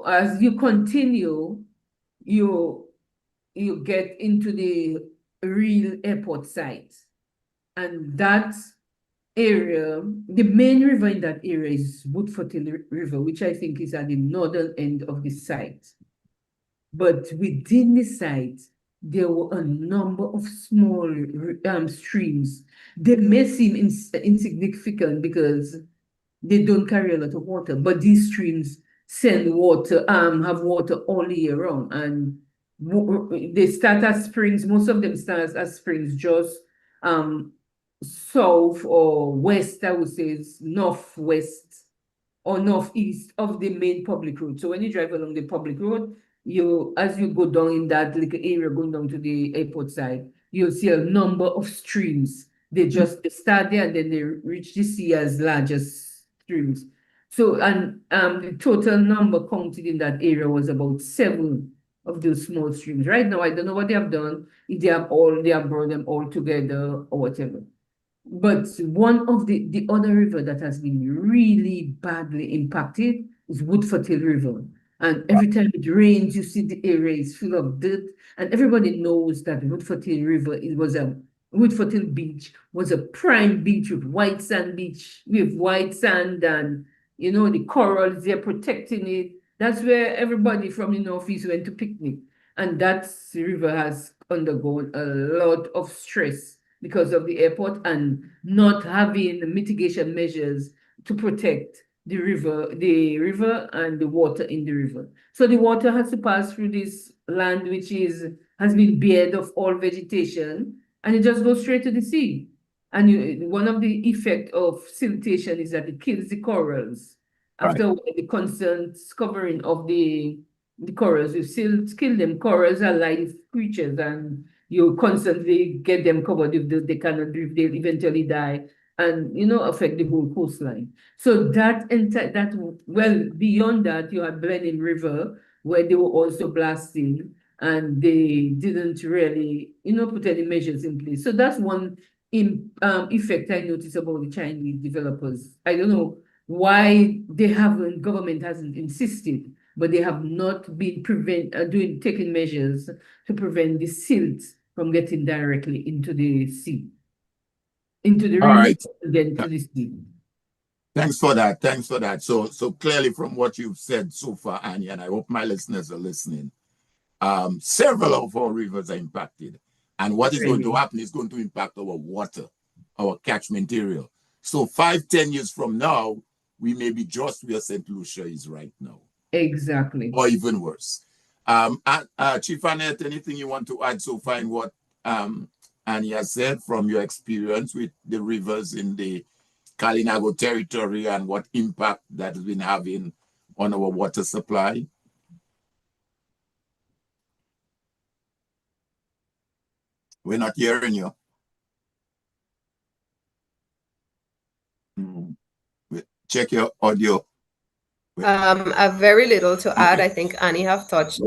As you continue, you get into the real airport site. And that area, the main river in that area is Woodfortill River, which I think is at the northern end of the site. But within the site, there were a number of small streams. They may seem insignificant because they don't carry a lot of water, but these streams send water, have water all year round. And they start as springs. Most of them start as springs just south or west, I would say, is northwest or northeast of the main public road. So when you drive along the public road, as you go down in that little area going down to the airport side, you'll see a number of streams. They start there and then they reach the sea as large as streams. So, and the total number counted in that area was about 7 of those small streams. Right now, I don't know what they have done, if they have brought them all together or whatever. But one of the other river that has been really badly impacted is Woodfortill River. And every time it rains, you see the area is full of dirt. And everybody knows that Woodfortill River, Woodfortill Beach was a prime beach with white sand and, the corals, they're protecting it. That's where everybody from the Northeast went to picnic. And that river has undergone a lot of stress because of the airport and not having mitigation measures to protect the river and the water in the river. So the water has to pass through this land which has been bared of all vegetation, and it just goes straight to the sea. And one of the effect of siltation is that it kills the corals. After the constant covering of the corals, you still kill them. Corals are live creatures, and you constantly get them covered. If they cannot breathe, they'll eventually die, and affect the whole coastline. So well, beyond that, you had Blenheim River, where they were also blasting, and they didn't really put any measures in place. So that's one effect I noticed about the Chinese developers. I don't know why government hasn't insisted, but they have not been taking measures to prevent the silt from getting directly into the sea, into the All river, right. and then to the sea. Thanks for that. Thanks for that. So clearly from what you've said so far, Annie, and I hope my listeners are listening, several of our rivers are impacted. And what is going to happen is going to impact our water, our catchment area. So 5-10 years from now, we may be just where St. Lucia is right now. Exactly. Or even worse. Chief Annette, anything you want to add so far in what Annie has said from your experience with the rivers in the Kalinago territory and what impact that has been having on our water supply? We're not hearing you. Check your audio. I've very little to add. I think Annie have touched.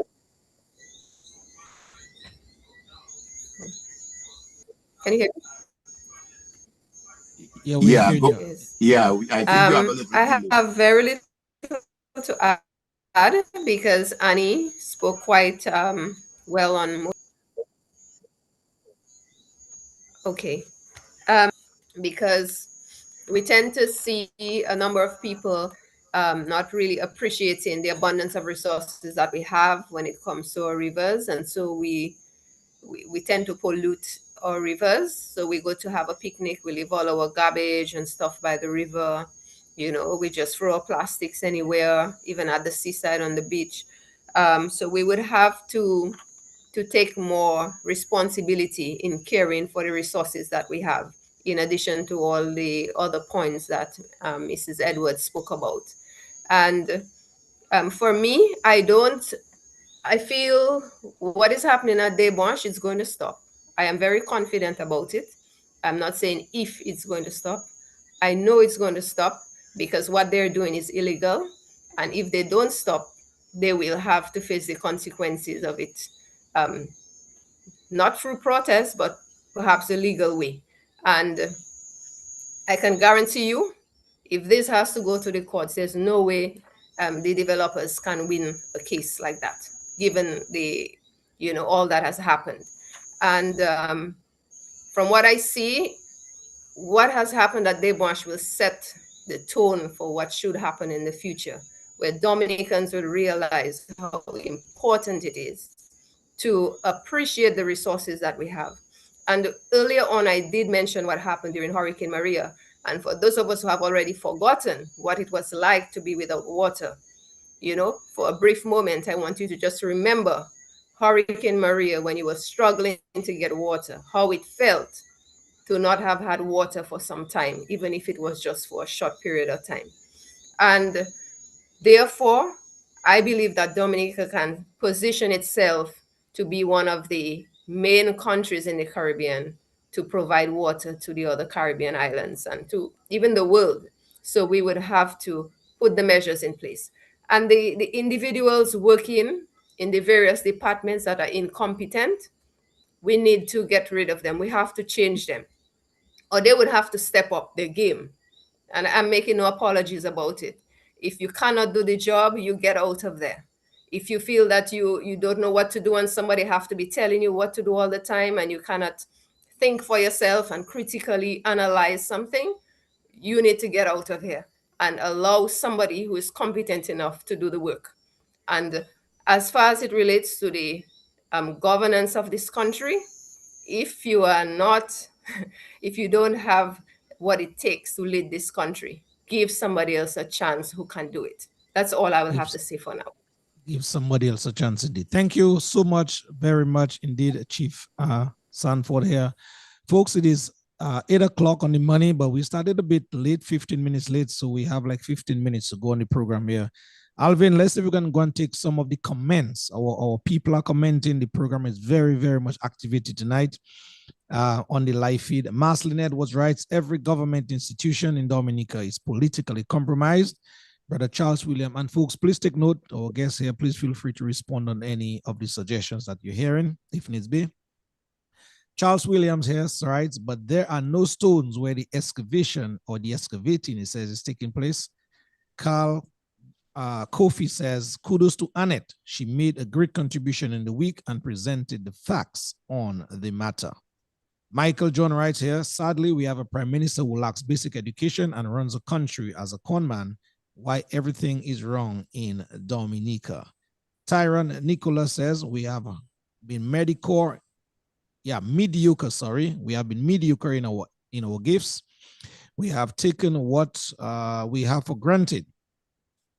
Can you hear me? Yeah, we're hearing you. Yes. Yeah, I think you have a little I have very little to add because Annie spoke quite well on. Okay. Because we tend to see a number of people not really appreciating the abundance of resources that we have when it comes to our rivers, and so we tend to pollute our rivers. So we go to have a picnic, we leave all our garbage and stuff by the river. We just throw our plastics anywhere, even at the seaside on the beach. So we would have to take more responsibility in caring for the resources that we have, in addition to all the other points that Mrs. Edwards spoke about. And for me, I feel what is happening at Debonche is going to stop. I am very confident about it. I'm not saying if it's going to stop. I know it's going to stop because what they're doing is illegal. And if they don't stop, they will have to face the consequences of it. Not through protest, but perhaps a legal way. And I can guarantee you, if this has to go to the courts, there's no way the developers can win a case like that, given all that has happened. And from what I see, what has happened at Debonche will set the tone for what should happen in the future, where Dominicans will realize how important it is to appreciate the resources that we have. And earlier on, I did mention what happened during Hurricane Maria. And for those of us who have already forgotten what it was like to be without water, for a brief moment, I want you to just remember Hurricane Maria when you were struggling to get water, how it felt to not have had water for some time, even if it was just for a short period of time. And therefore, I believe that Dominica can position itself to be one of the main countries in the Caribbean to provide water to the other Caribbean islands and to even the world. So we would have to put the measures in place. And the individuals working in the various departments that are incompetent, we need to get rid of them. We have to change them, or they would have to step up their game. And I'm making no apologies about it. If you cannot do the job, you get out of there. If you feel that you don't know what to do and somebody have to be telling you what to do all the time and you cannot think for yourself and critically analyze something, you need to get out of here and allow somebody who is competent enough to do the work. And as far as it relates to the governance of this country, if you are not, if you don't have what it takes to lead this country, give somebody else a chance who can do it. That's all I will have to say for now. give somebody else a chance indeed. Thank you so much, very much indeed, Chief Sanford here. Folks, it is 8 o'clock on the money, but we started a bit late, 15 minutes late, so we have like 15 minutes to go on the program here. Alvin, let's see if we can go and take some of the comments. Our people are commenting. The program is very, very much activated tonight on the live feed. Marcelin Edwards writes, every government institution in Dominica is politically compromised. Brother Charles William, and folks, please take note, our guests here, please feel free to respond on any of the suggestions that you're hearing, if needs be. Charles Williams here writes, but there are no stones where the excavation or the excavating, it says, is taking place. Carl Kofi says, kudos to Annette. She made a great contribution in the week and presented the facts on the matter. Michael John writes here, sadly, we have a prime minister who lacks basic education and runs a country as a conman. Why everything is wrong in Dominica. Tyron Nicholas says, we have been mediocre. We have been mediocre in our gifts. We have taken what we have for granted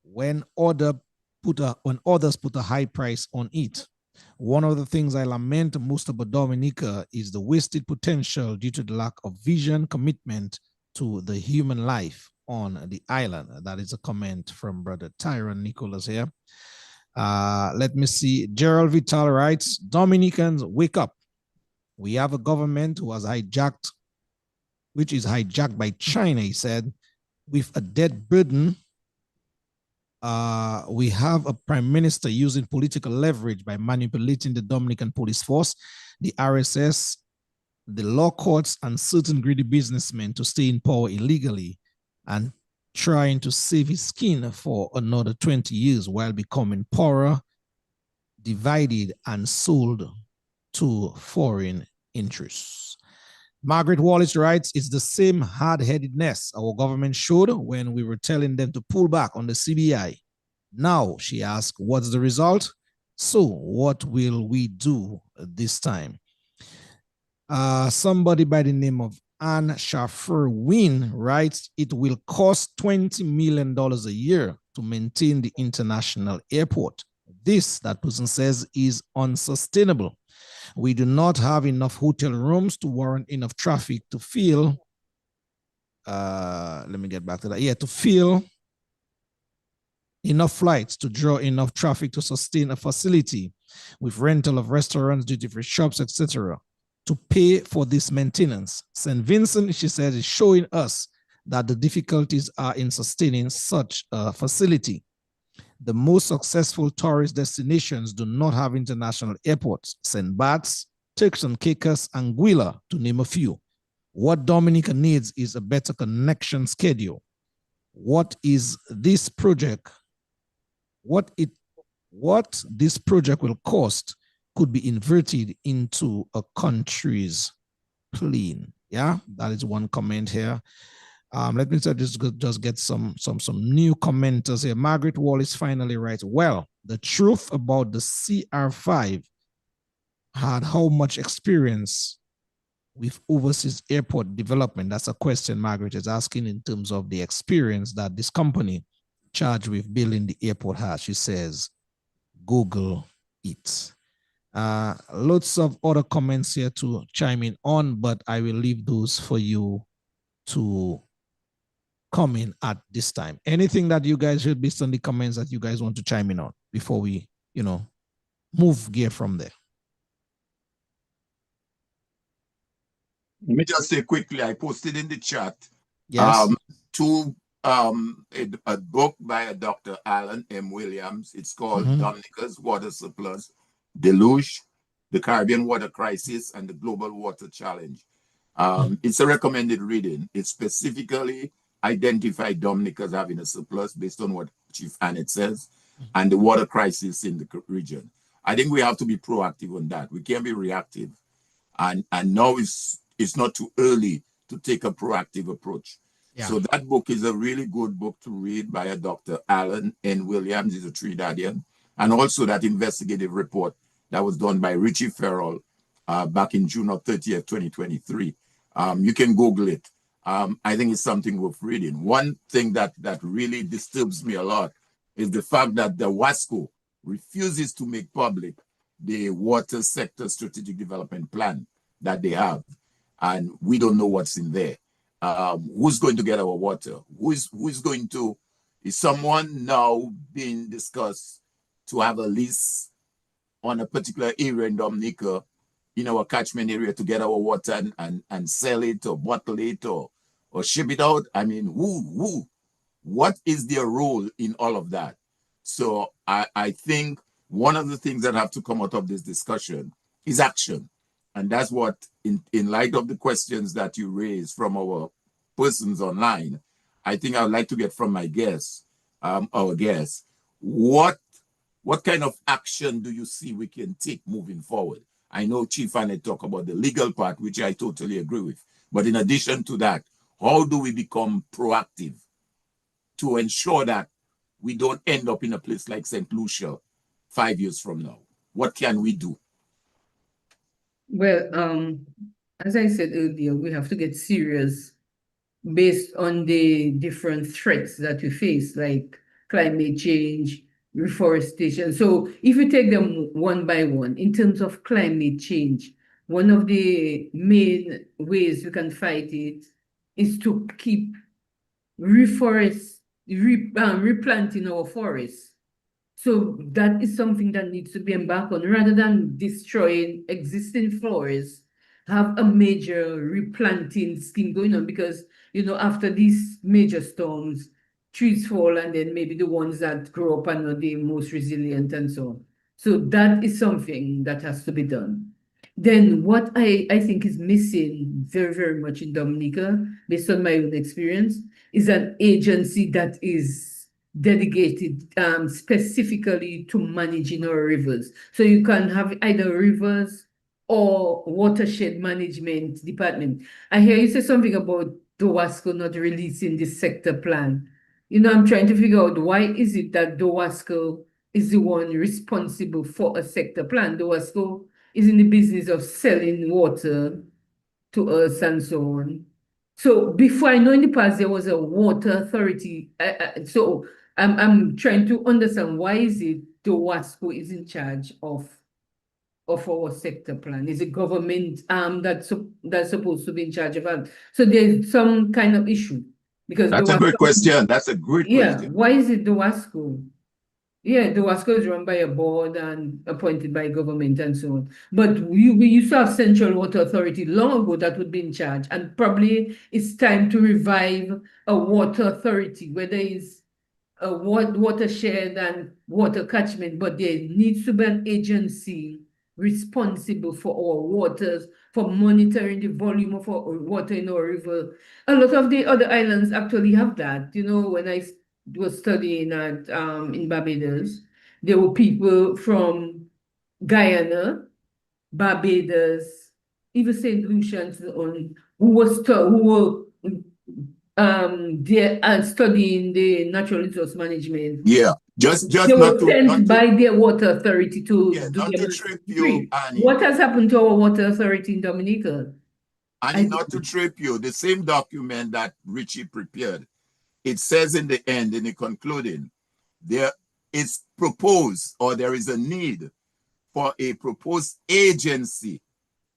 when others put a high price on it. One of the things I lament most about Dominica is the wasted potential due to the lack of vision, commitment to the human life on the island. That is a comment from Brother Tyron Nicholas here. Let me see. Gerald Vital writes, Dominicans, wake up. We have a government who is hijacked by China, he said, with a debt burden. We have a prime minister using political leverage by manipulating the Dominican police force, the RSS, the law courts, and certain greedy businessmen to stay in power illegally and trying to save his skin for another 20 years while becoming poorer, divided, and sold to foreign interests. Margaret Wallace writes, it's the same hard-headedness our government showed when we were telling them to pull back on the CBI. Now, she asks, what's the result? So what will we do this time? Somebody by the name of Anne Schaffer-Wynn writes, it will cost $20 million a year to maintain the international airport. This, that person says, is unsustainable. We do not have enough hotel rooms to warrant enough traffic to fill. Let me get back to that. Yeah, to fill enough flights to draw enough traffic to sustain a facility with rental of restaurants, duty-free shops, etc. to pay for this maintenance. St. Vincent, she says, is showing us that the difficulties are in sustaining such a facility. The most successful tourist destinations do not have international airports. St. Bart's, Turks and Caicos, Anguilla, to name a few. What Dominica needs is a better connection schedule. What this project will cost could be inverted into a country's plane. Yeah, that is one comment here. Let me just get some new commenters here. Margaret Wallace finally writes, well, the truth about the CR5 had how much experience with overseas airport development. That's a question Margaret is asking in terms of the experience that this company charged with building the airport has. She says, Google it. Lots of other comments here to chime in on, but I will leave those for you to come in at this time. Anything that you guys should based on the comments that you guys want to chime in on before we, move gear from there. Let me just say quickly, I posted in the chat Yes. A book by a Dr. Alan M. Williams. It's called Dominica's Water Surplus, Deluge, the Caribbean Water Crisis, and the Global Water Challenge. It's a recommended reading. It specifically identified Dominica as having a surplus based on what Chief Annette says and the water crisis in the region. I think we have to be proactive on that. We can't be reactive. And now it's not too early to take a proactive approach. Yeah. So that book is a really good book to read by a Dr. Alan N. Williams. He's a Trinidadian. And also that investigative report that was done by Richie Farrell back in June 30th, 2023. You can Google it. I think it's something worth reading. One thing that really disturbs me a lot is the fact that the WASCO refuses to make public the water sector strategic development plan that they have, and we don't know what's in there. Who's going to get our water? Who's going to? Is someone now being discussed to have a lease on a particular area in Dominica, in our catchment area, to get our water and sell it or bottle it or ship it out? I mean, what is their role in all of that? So I think one of the things that have to come out of this discussion is action. And that's what, in light of the questions that you raised from our persons online, I think I would like to get from my guests, our guests, what kind of action do you see we can take moving forward? I know Chief Annette talked about the legal part, which I totally agree with. But in addition to that, how do we become proactive to ensure that we don't end up in a place like St. Lucia 5 years from now? What can we do? Well, as I said earlier, we have to get serious based on the different threats that we face, like climate change, reforestation. So if you take them one by one, in terms of climate change, one of the main ways we can fight it is to keep replanting our forests. So that is something that needs to be embarked on rather than destroying existing forests. Have a major replanting scheme going on, because after these major storms, trees fall, and then maybe the ones that grow up are not the most resilient and so on. So that is something that has to be done. Then what I think is missing very, very much in Dominica, based on my own experience, is an agency that is dedicated specifically to managing our rivers. So you can have either rivers or watershed management department. I hear you say something about DOWASCO not releasing the sector plan. I'm trying to figure out, why is it that DOWASCO is the one responsible for a sector plan? DOWASCO is in the business of selling water to us and so on. So before, I know in the past there was a water authority. So I'm trying to understand, why is it DOWASCO is in charge of our sector plan? Is it government that's supposed to be in charge of that? So there's some kind of issue, because that's a great question. That's a great question. Why is it DOWASCO? Yeah, DOWASCO is run by a board and appointed by government and so on. But we used to have Central Water Authority long ago that would be in charge, and probably it's time to revive a water authority where there is a watershed and water catchment, but there needs to be an agency responsible for our waters, for monitoring the volume of our water in our river. A lot of the other islands actually have that. When I was studying at in Barbados, there were people from Guyana, Barbados, even St. Lucia and so on, who were there and studying the natural resource management. Yeah, just they were sent by their water authority to do not to trip you, Annie. What has happened to our water authority in Dominica? Annie, not to trip you, the same document that Richie prepared, it says in the end, in the concluding, there is proposed, or there is a need for a proposed agency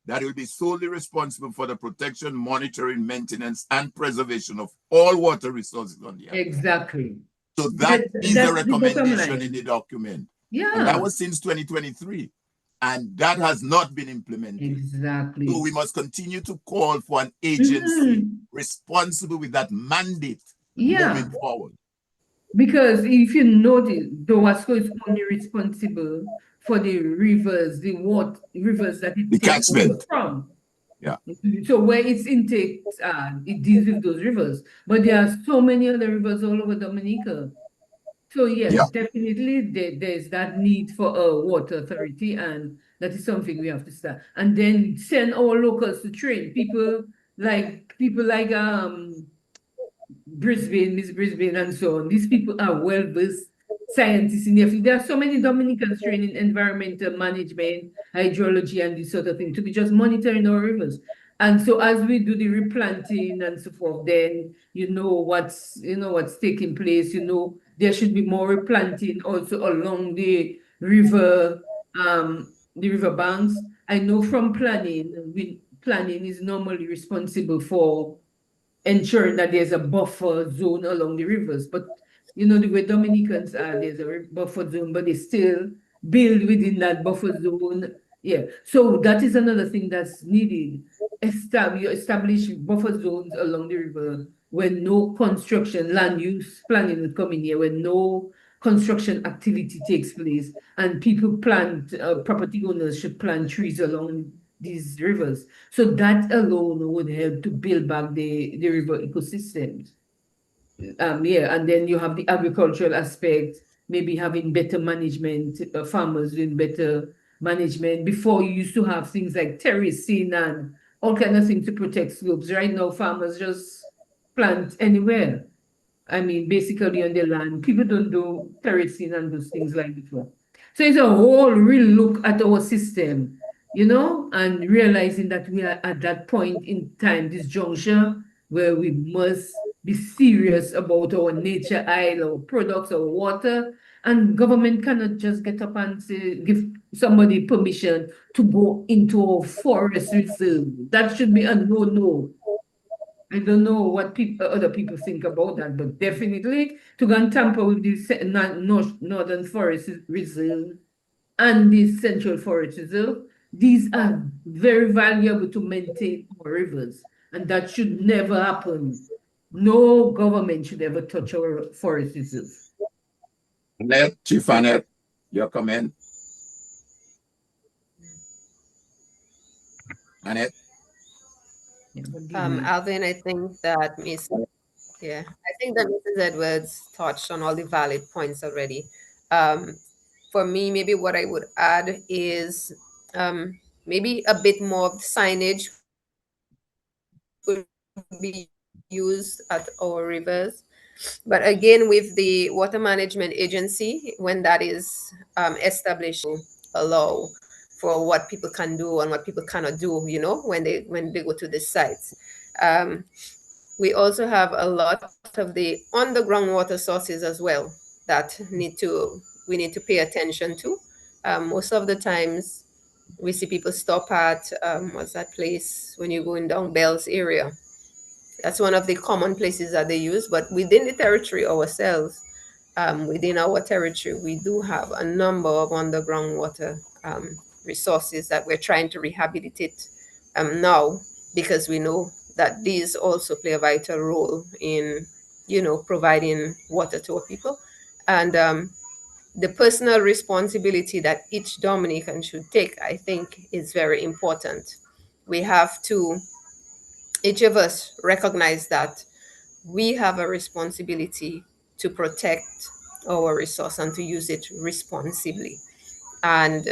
that will be solely responsible for the protection, monitoring, maintenance, and preservation of all water resources on the island. Exactly. So that is the recommendation in the document. Yeah. And that was since 2023. And that has not been implemented. Exactly. So we must continue to call for an agency responsible with that mandate moving forward. Because if you notice, DOWASCO is only responsible for the rivers, the rivers that it takes from. Yeah. So where its intakes are, it deals with those rivers. But there are so many other rivers all over Dominica. So yes, definitely there's that need for a water authority, and that is something we have to start. And then send our locals to train people like Brisbane, Miss Brisbane, and so on. These people are well-versed scientists in their field. There are so many Dominicans training environmental management, hydrology, and this sort of thing to be just monitoring our rivers. And so as we do the replanting and so forth, then what's taking place. There should be more replanting also along the river, the river banks. I know from planning, planning is normally responsible for ensuring that there's a buffer zone along the rivers. But you know, the way Dominicans are, there's a buffer zone, but they still build within that buffer zone. Yeah. So that is another thing that's needed. Establish buffer zones along the river when no construction, land use planning will come in here, when no construction activity takes place, and people plant, property owners should plant trees along these rivers. So that alone would help to build back the river ecosystems. Yeah, and then you have the agricultural aspect, maybe having better management, farmers doing better management. Before, you used to have things like terracing and all kind of things to protect slopes. Right now, farmers just plant anywhere. I mean, basically on the land. People don't do terracing and those things like before. So it's a whole real look at our system, you know, and realizing that we are at that point in time, this juncture, where we must be serious about our nature isle, our products, our water, and government cannot just get up and say, give somebody permission to go into a forest reserve. That should be a no-no. I don't know what other people think about that, but definitely to go and tamper with the Northern Forest Reserve and the Central Forest Reserve, these are very valuable to maintain our rivers, and that should never happen. No government should ever touch our forest reserve. Annette, Chief Annette, your comment. Annette. Alvin, I think that Mrs. Edwards touched on all the valid points already. For me, maybe what I would add is maybe a bit more signage could be used at our rivers. But again, with the water management agency, when that is established, allow for what people can do and what people cannot do, you know, when they go to the sites. We also have a lot of the underground water sources as well that we need to pay attention to. Most of the times we see people stop at what's that place when you're going down Bell's area. That's one of the common places that they use, but within the territory ourselves, within our territory, we do have a number of underground water resources that we're trying to rehabilitate now, because we know that these also play a vital role in, you know, providing water to our people. And the personal responsibility that each Dominican should take, I think, is very important. We have to, each of us, recognize that we have a responsibility to protect our resource and to use it responsibly. And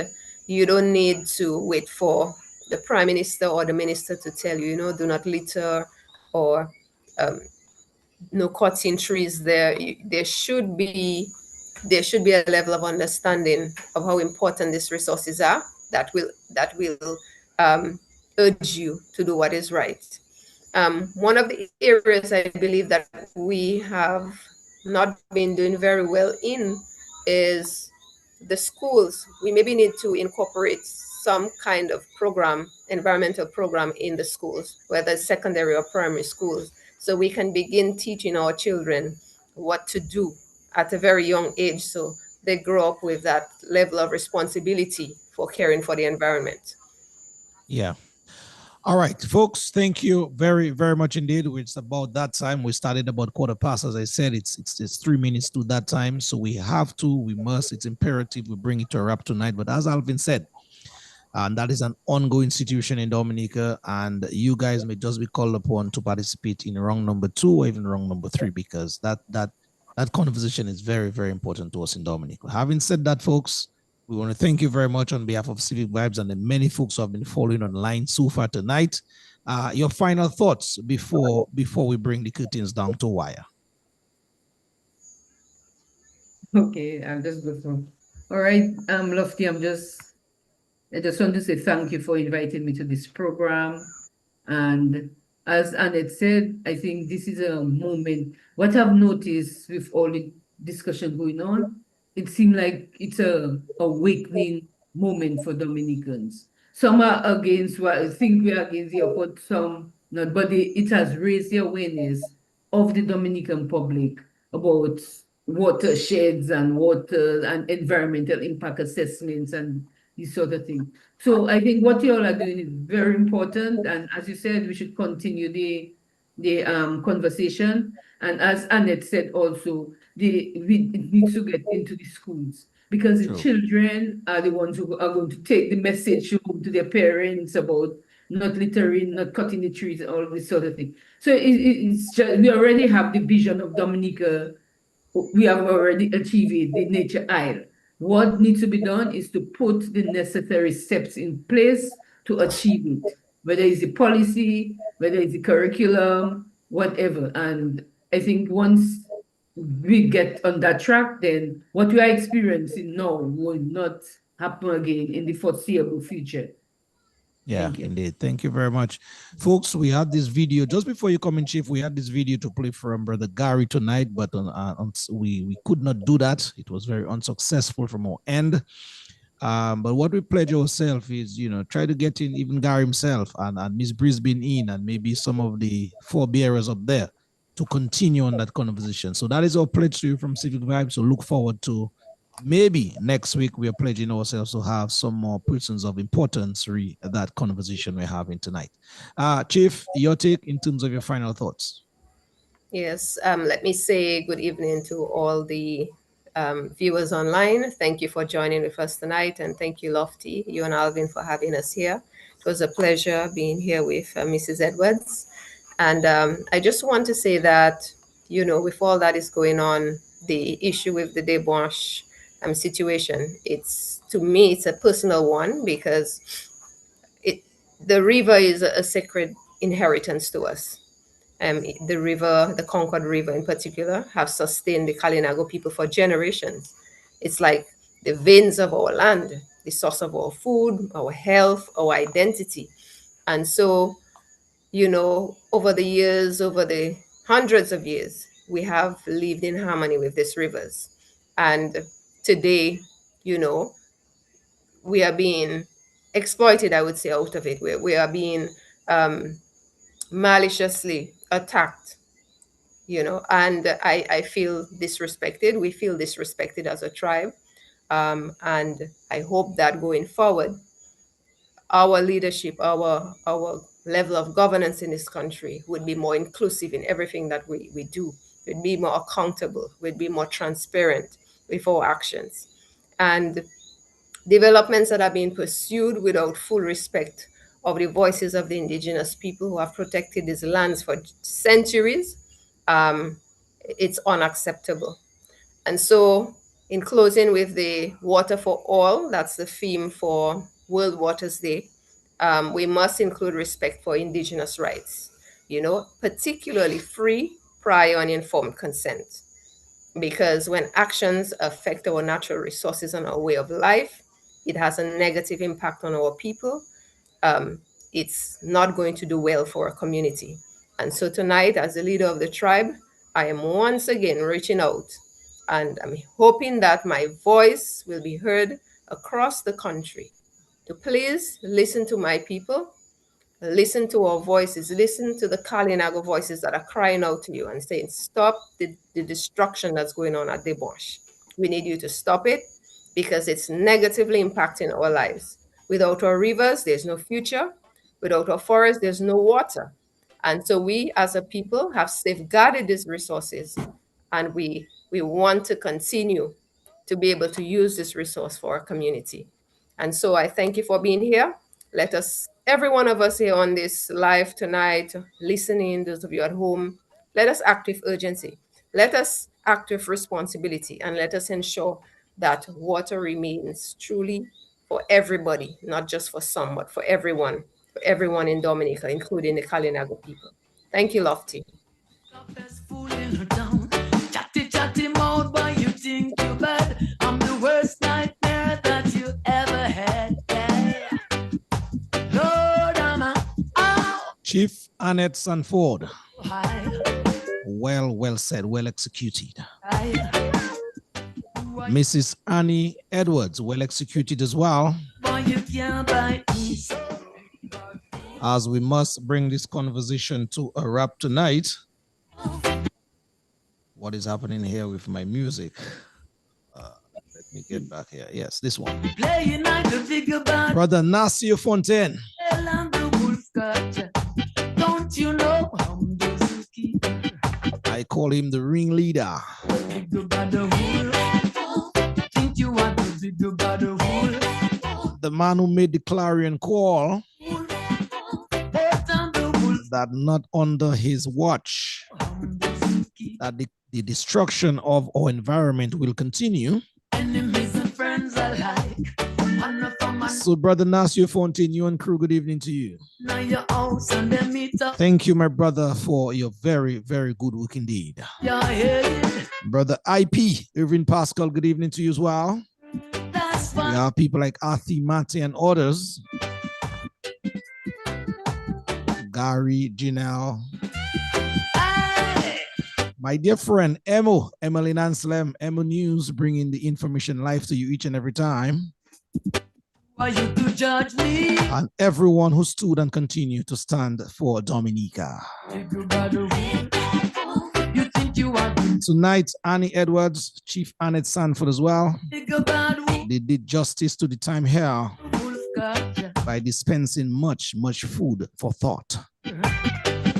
you don't need to wait for the prime minister or the minister to tell you, you know, do not litter or no cutting trees there. There should be a level of understanding of how important these resources are that will urge you to do what is right. One of the areas I believe that we have not been doing very well in is the schools. We maybe need to incorporate some kind of program, environmental program in the schools, whether it's secondary or primary schools, so we can begin teaching our children what to do at a very young age, so they grow up with that level of responsibility for caring for the environment. Yeah. All right, folks, thank you very, very much indeed. It's about that time. We started about 1:15. As I said, it's 3 minutes to that time. So we must, it's imperative we bring it to a wrap tonight. But as Alvin said, and that is an ongoing situation in Dominica, and you guys may just be called upon to participate in round number 2 or even round number 3, because that conversation is very, very important to us in Dominica. Having said that, folks, we want to thank you very much on behalf of Civic Vibes and the many folks who have been following online so far tonight. Your final thoughts before we bring the curtains down to wire. Okay, I'll just go through. All right, Lofty, I just want to say thank you for inviting me to this program. And as Annette said, I think this is a moment. What I've noticed with all the discussion going on, it seemed like it's a awakening moment for Dominicans. Some are against what I think we are against the but some not, but it has raised the awareness of the Dominican public about watersheds and water and environmental impact assessments and this sort of thing. So I think what you all are doing is very important. And as you said, we should continue the conversation. And as Annette said also, it needs to get into the schools because the children are the ones who are going to take the message home to their parents about not littering, not cutting the trees, all this sort of thing. So it's just, we already have the vision of Dominica. We have already achieved it, the nature isle. What needs to be done is to put the necessary steps in place to achieve it, whether it's the policy, whether it's the curriculum, whatever. And I think once we get on that track, then what we are experiencing now will not happen again in the foreseeable future. Yeah, indeed. Thank you very much. Folks, we had this video just before you come in, Chief. We had this video to play from Brother Gary tonight, but we could not do that. It was very unsuccessful from our end. But what we pledge ourselves is, try to get in even Gary himself and Miss Brisbane in and maybe some of the forebearers up there to continue on that conversation. So that is our pledge to you from Civic Vibes. So look forward to maybe next week we are pledging ourselves to have some more persons of importance re that conversation we're having tonight. Chief, your take in terms of your final thoughts. Yes, let me say good evening to all the viewers online. Thank you for joining with us tonight, and thank you, Lofty, you and Alvin, for having us here. It was a pleasure being here with Mrs. Edwards. And I just want to say that, with all that is going on, the issue with the Debauche situation, to me, it's a personal one because the river is a sacred inheritance to us. The river, the Concord River in particular, have sustained the Kalinago people for generations. It's like the veins of our land, the source of our food, our health, our identity. And so, over the years, over the hundreds of years, we have lived in harmony with these rivers. And today, we are being exploited, I would say, out of it. We are being maliciously attacked, and I feel disrespected. We feel disrespected as a tribe. And I hope that going forward, our leadership, our level of governance in this country would be more inclusive in everything that we do. We'd be more accountable. We'd be more transparent with our actions. And developments that are being pursued without full respect of the voices of the indigenous people who have protected these lands for centuries, it's unacceptable. And so, in closing with the Water for All, that's the theme for World Waters Day, we must include respect for indigenous rights, particularly free, prior, and informed consent. Because when actions affect our natural resources and our way of life, it has a negative impact on our people. It's not going to do well for our community. And so tonight, as the leader of the tribe, I am once again reaching out, and I'm hoping that my voice will be heard across the country to please listen to my people, listen to our voices, listen to the Kalinago voices that are crying out to you and saying, stop the destruction that's going on at Debauche. We need you to stop it because it's negatively impacting our lives. Without our rivers, there's no future. Without our forests, there's no water. And so we as a people have safeguarded these resources, and we want to continue to be able to use this resource for our community. And so I thank you for being here. Let us, every one of us here on this live tonight, listening, those of you at home, let us act with urgency. Let us act with responsibility, and let us ensure that water remains truly for everybody, not just for some, but for everyone in Dominica, including the Kalinago people. Thank you, Lofty. Chatty mouth, boy, you think you bad. I'm the worst nightmare that you ever had. Yeah. Lord, Chief Annette Sanford. Well said, well executed. Mrs. Annie Edwards, well executed as well. As we must bring this conversation to a wrap tonight. What is happening here with my music? Let me get back here. Yes, this one. Brother Nasir Fontaine. Don't you know I call him the ringleader. The man who made the clarion call that not under his watch, that the destruction of our environment will continue. Enemies and friends alike. So, Brother Nasir Fontaine, you and crew, good evening to you. Thank you, my brother, for your very, very good work indeed. Brother IP, Irvin Pascal, good evening to you as well. We have people like Athi Mate and others. Gary, Janelle. My dear friend, Emily Nanslem, Emo News, bringing the information live to you each and every time. Are you to judge me? And everyone who stood and continue to stand for Dominica. You think you are tonight, Annie Edwards, Chief Annette Sanford as well. They did justice to the time here by dispensing much, much food for thought.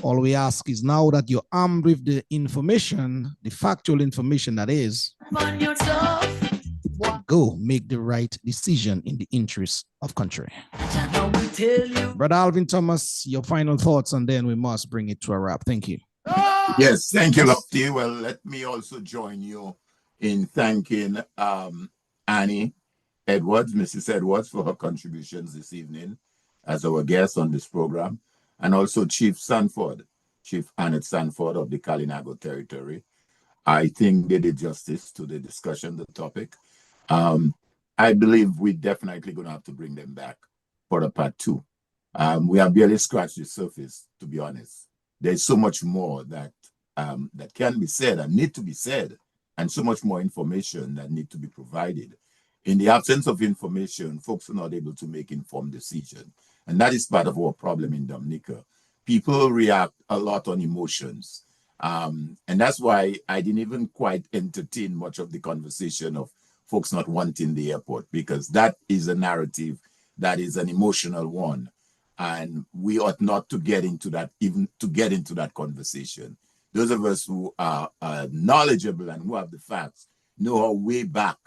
All we ask is now that you're armed with the information, the factual information that is, go make the right decision in the interest of country. Brother Alvin Thomas, your final thoughts, and then we must bring it to a wrap. Thank you. Yes, thank you, Lofty. Well, let me also join you in thanking Annie Edwards, Mrs. Edwards, for her contributions this evening as our guest on this program, and also Chief Sanford, Chief Annette Sanford of the Kalinago territory. I think they did justice to the discussion, the topic. I believe we're definitely going to have to bring them back for a part 2. We have barely scratched the surface, to be honest. There's so much more that that can be said and need to be said, and so much more information that need to be provided. In the absence of information, folks are not able to make informed decisions. And that is part of our problem in Dominica. People react a lot on emotions. And that's why I didn't even quite entertain much of the conversation of folks not wanting the airport, because that is a narrative that is an emotional one. And we ought not to get into that, even to get into that conversation. Those of us who are knowledgeable and who have the facts know how way back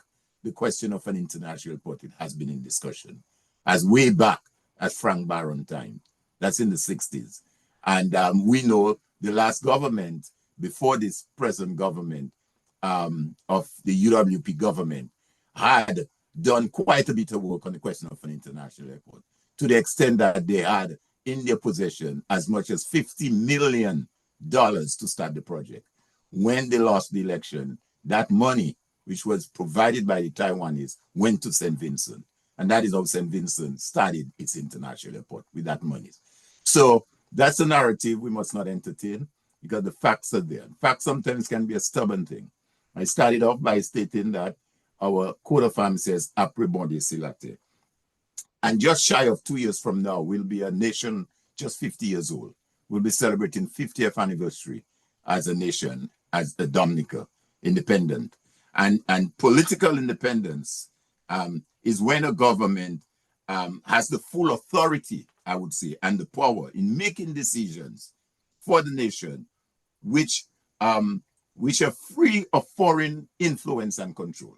the question of an international airport, it has been in discussion. As way back as Frank Barron time. That's in the 60s. And we know the last government, before this present government of the UWP government, had done quite a bit of work on the question of an international airport, to the extent that they had in their possession as much as $50 million to start the project. When they lost the election, that money, which was provided by the Taiwanese, went to St. Vincent. And that is how St. Vincent started its international airport, with that money. So that's a narrative we must not entertain, because the facts are there. Facts sometimes can be a stubborn thing. I started off by stating that our code of arms says Apre Bonde Silate. And just shy of 2 years from now, we'll be a nation just 50 years old. We'll be celebrating 50th anniversary as a nation, as a Dominica, independent. And political independence is when a government has the full authority, I would say, and the power in making decisions for the nation, which are free of foreign influence and control.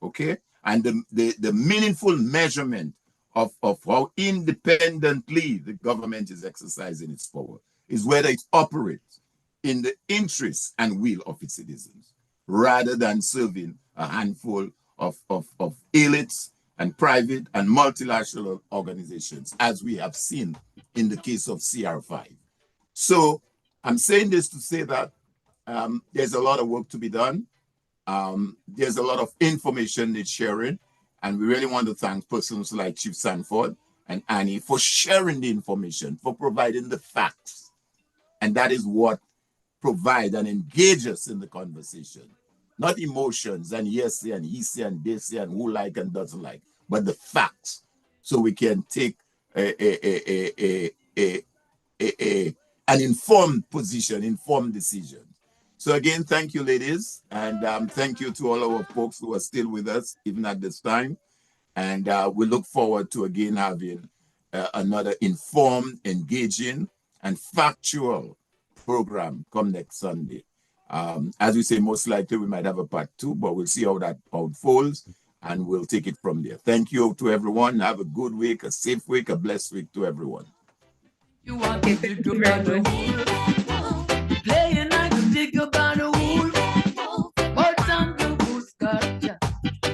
Okay? And the meaningful measurement of how independently the government is exercising its power is whether it operates in the interests and will of its citizens, rather than serving a handful of elites and private and multilateral organizations, as we have seen in the case of CR5. So I'm saying this to say that there's a lot of work to be done. There's a lot of information that's sharing, and we really want to thank persons like Chief Sanford and Annie for sharing the information, for providing the facts. And that is what provides and engages us in the conversation. not emotions and yes and he say and they say and who like and doesn't like, but the facts, so we can take an informed position, informed decision. So again, thank you, ladies, and thank you to all our folks who are still with us even at this time. And we look forward to again having another informed, engaging, and factual program come next Sunday. As we say, most likely we might have a part 2, but we'll see how that unfolds, and we'll take it from there. Thank you to everyone. Have a good week, a safe week, a blessed week to everyone. You want to dig about the wool, playing like a dig about the wool, but I'm the wool's gotcha.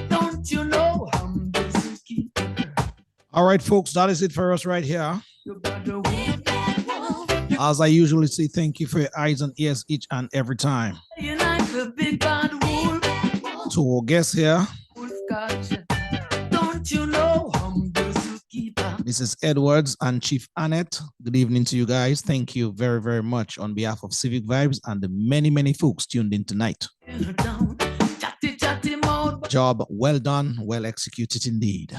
Don't you know I'm the zookeeper? All right, folks, that is it for us right here. As I usually say, thank you for your eyes and ears each and every time. To our guests here, don't you know I'm the zookeeper? Mrs. Edwards and Chief Annette, good evening to you guys. Thank you very, very much on behalf of Civic Vibes and the many, many folks tuned in tonight. Job well done, well executed indeed.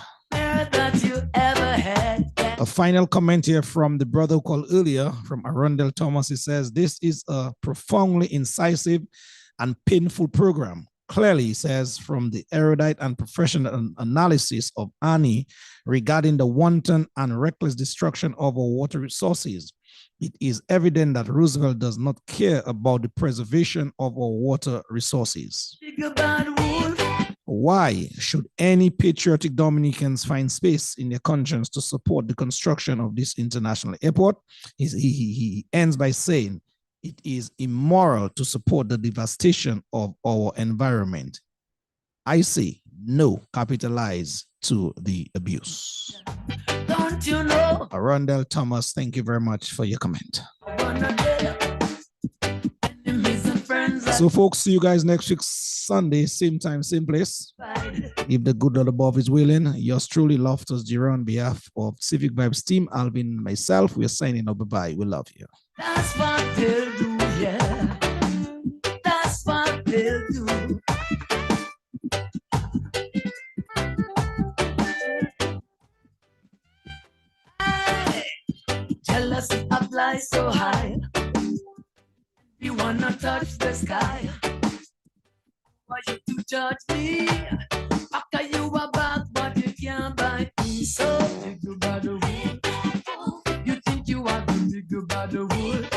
A final comment here from the brother who called earlier, from Arundel Thomas. He says, this is a profoundly incisive and painful program. Clearly, he says, from the erudite and professional analysis of Annie regarding the wanton and reckless destruction of our water resources, it is evident that Roosevelt does not care about the preservation of our water resources. Why should any patriotic Dominicans find space in their conscience to support the construction of this international airport? He ends by saying, it is immoral to support the devastation of our environment. I say no, capitalize to the abuse. Don't you know? Arundel Thomas, thank you very much for your comment. So folks, see you guys next week Sunday, same time, same place. If the good Lord above is willing, yours truly, Loftus Jira, on behalf of Civic Vibes team, Alvin and myself, we're signing off. Bye-bye. We love you. That's what they'll do, yeah. That's what they'll do. Hey, jealousy applies so high. You wanna touch the sky. Why you to judge me? After you are back, but you can't bite me. So think about the wood. You think you are the big about the wood.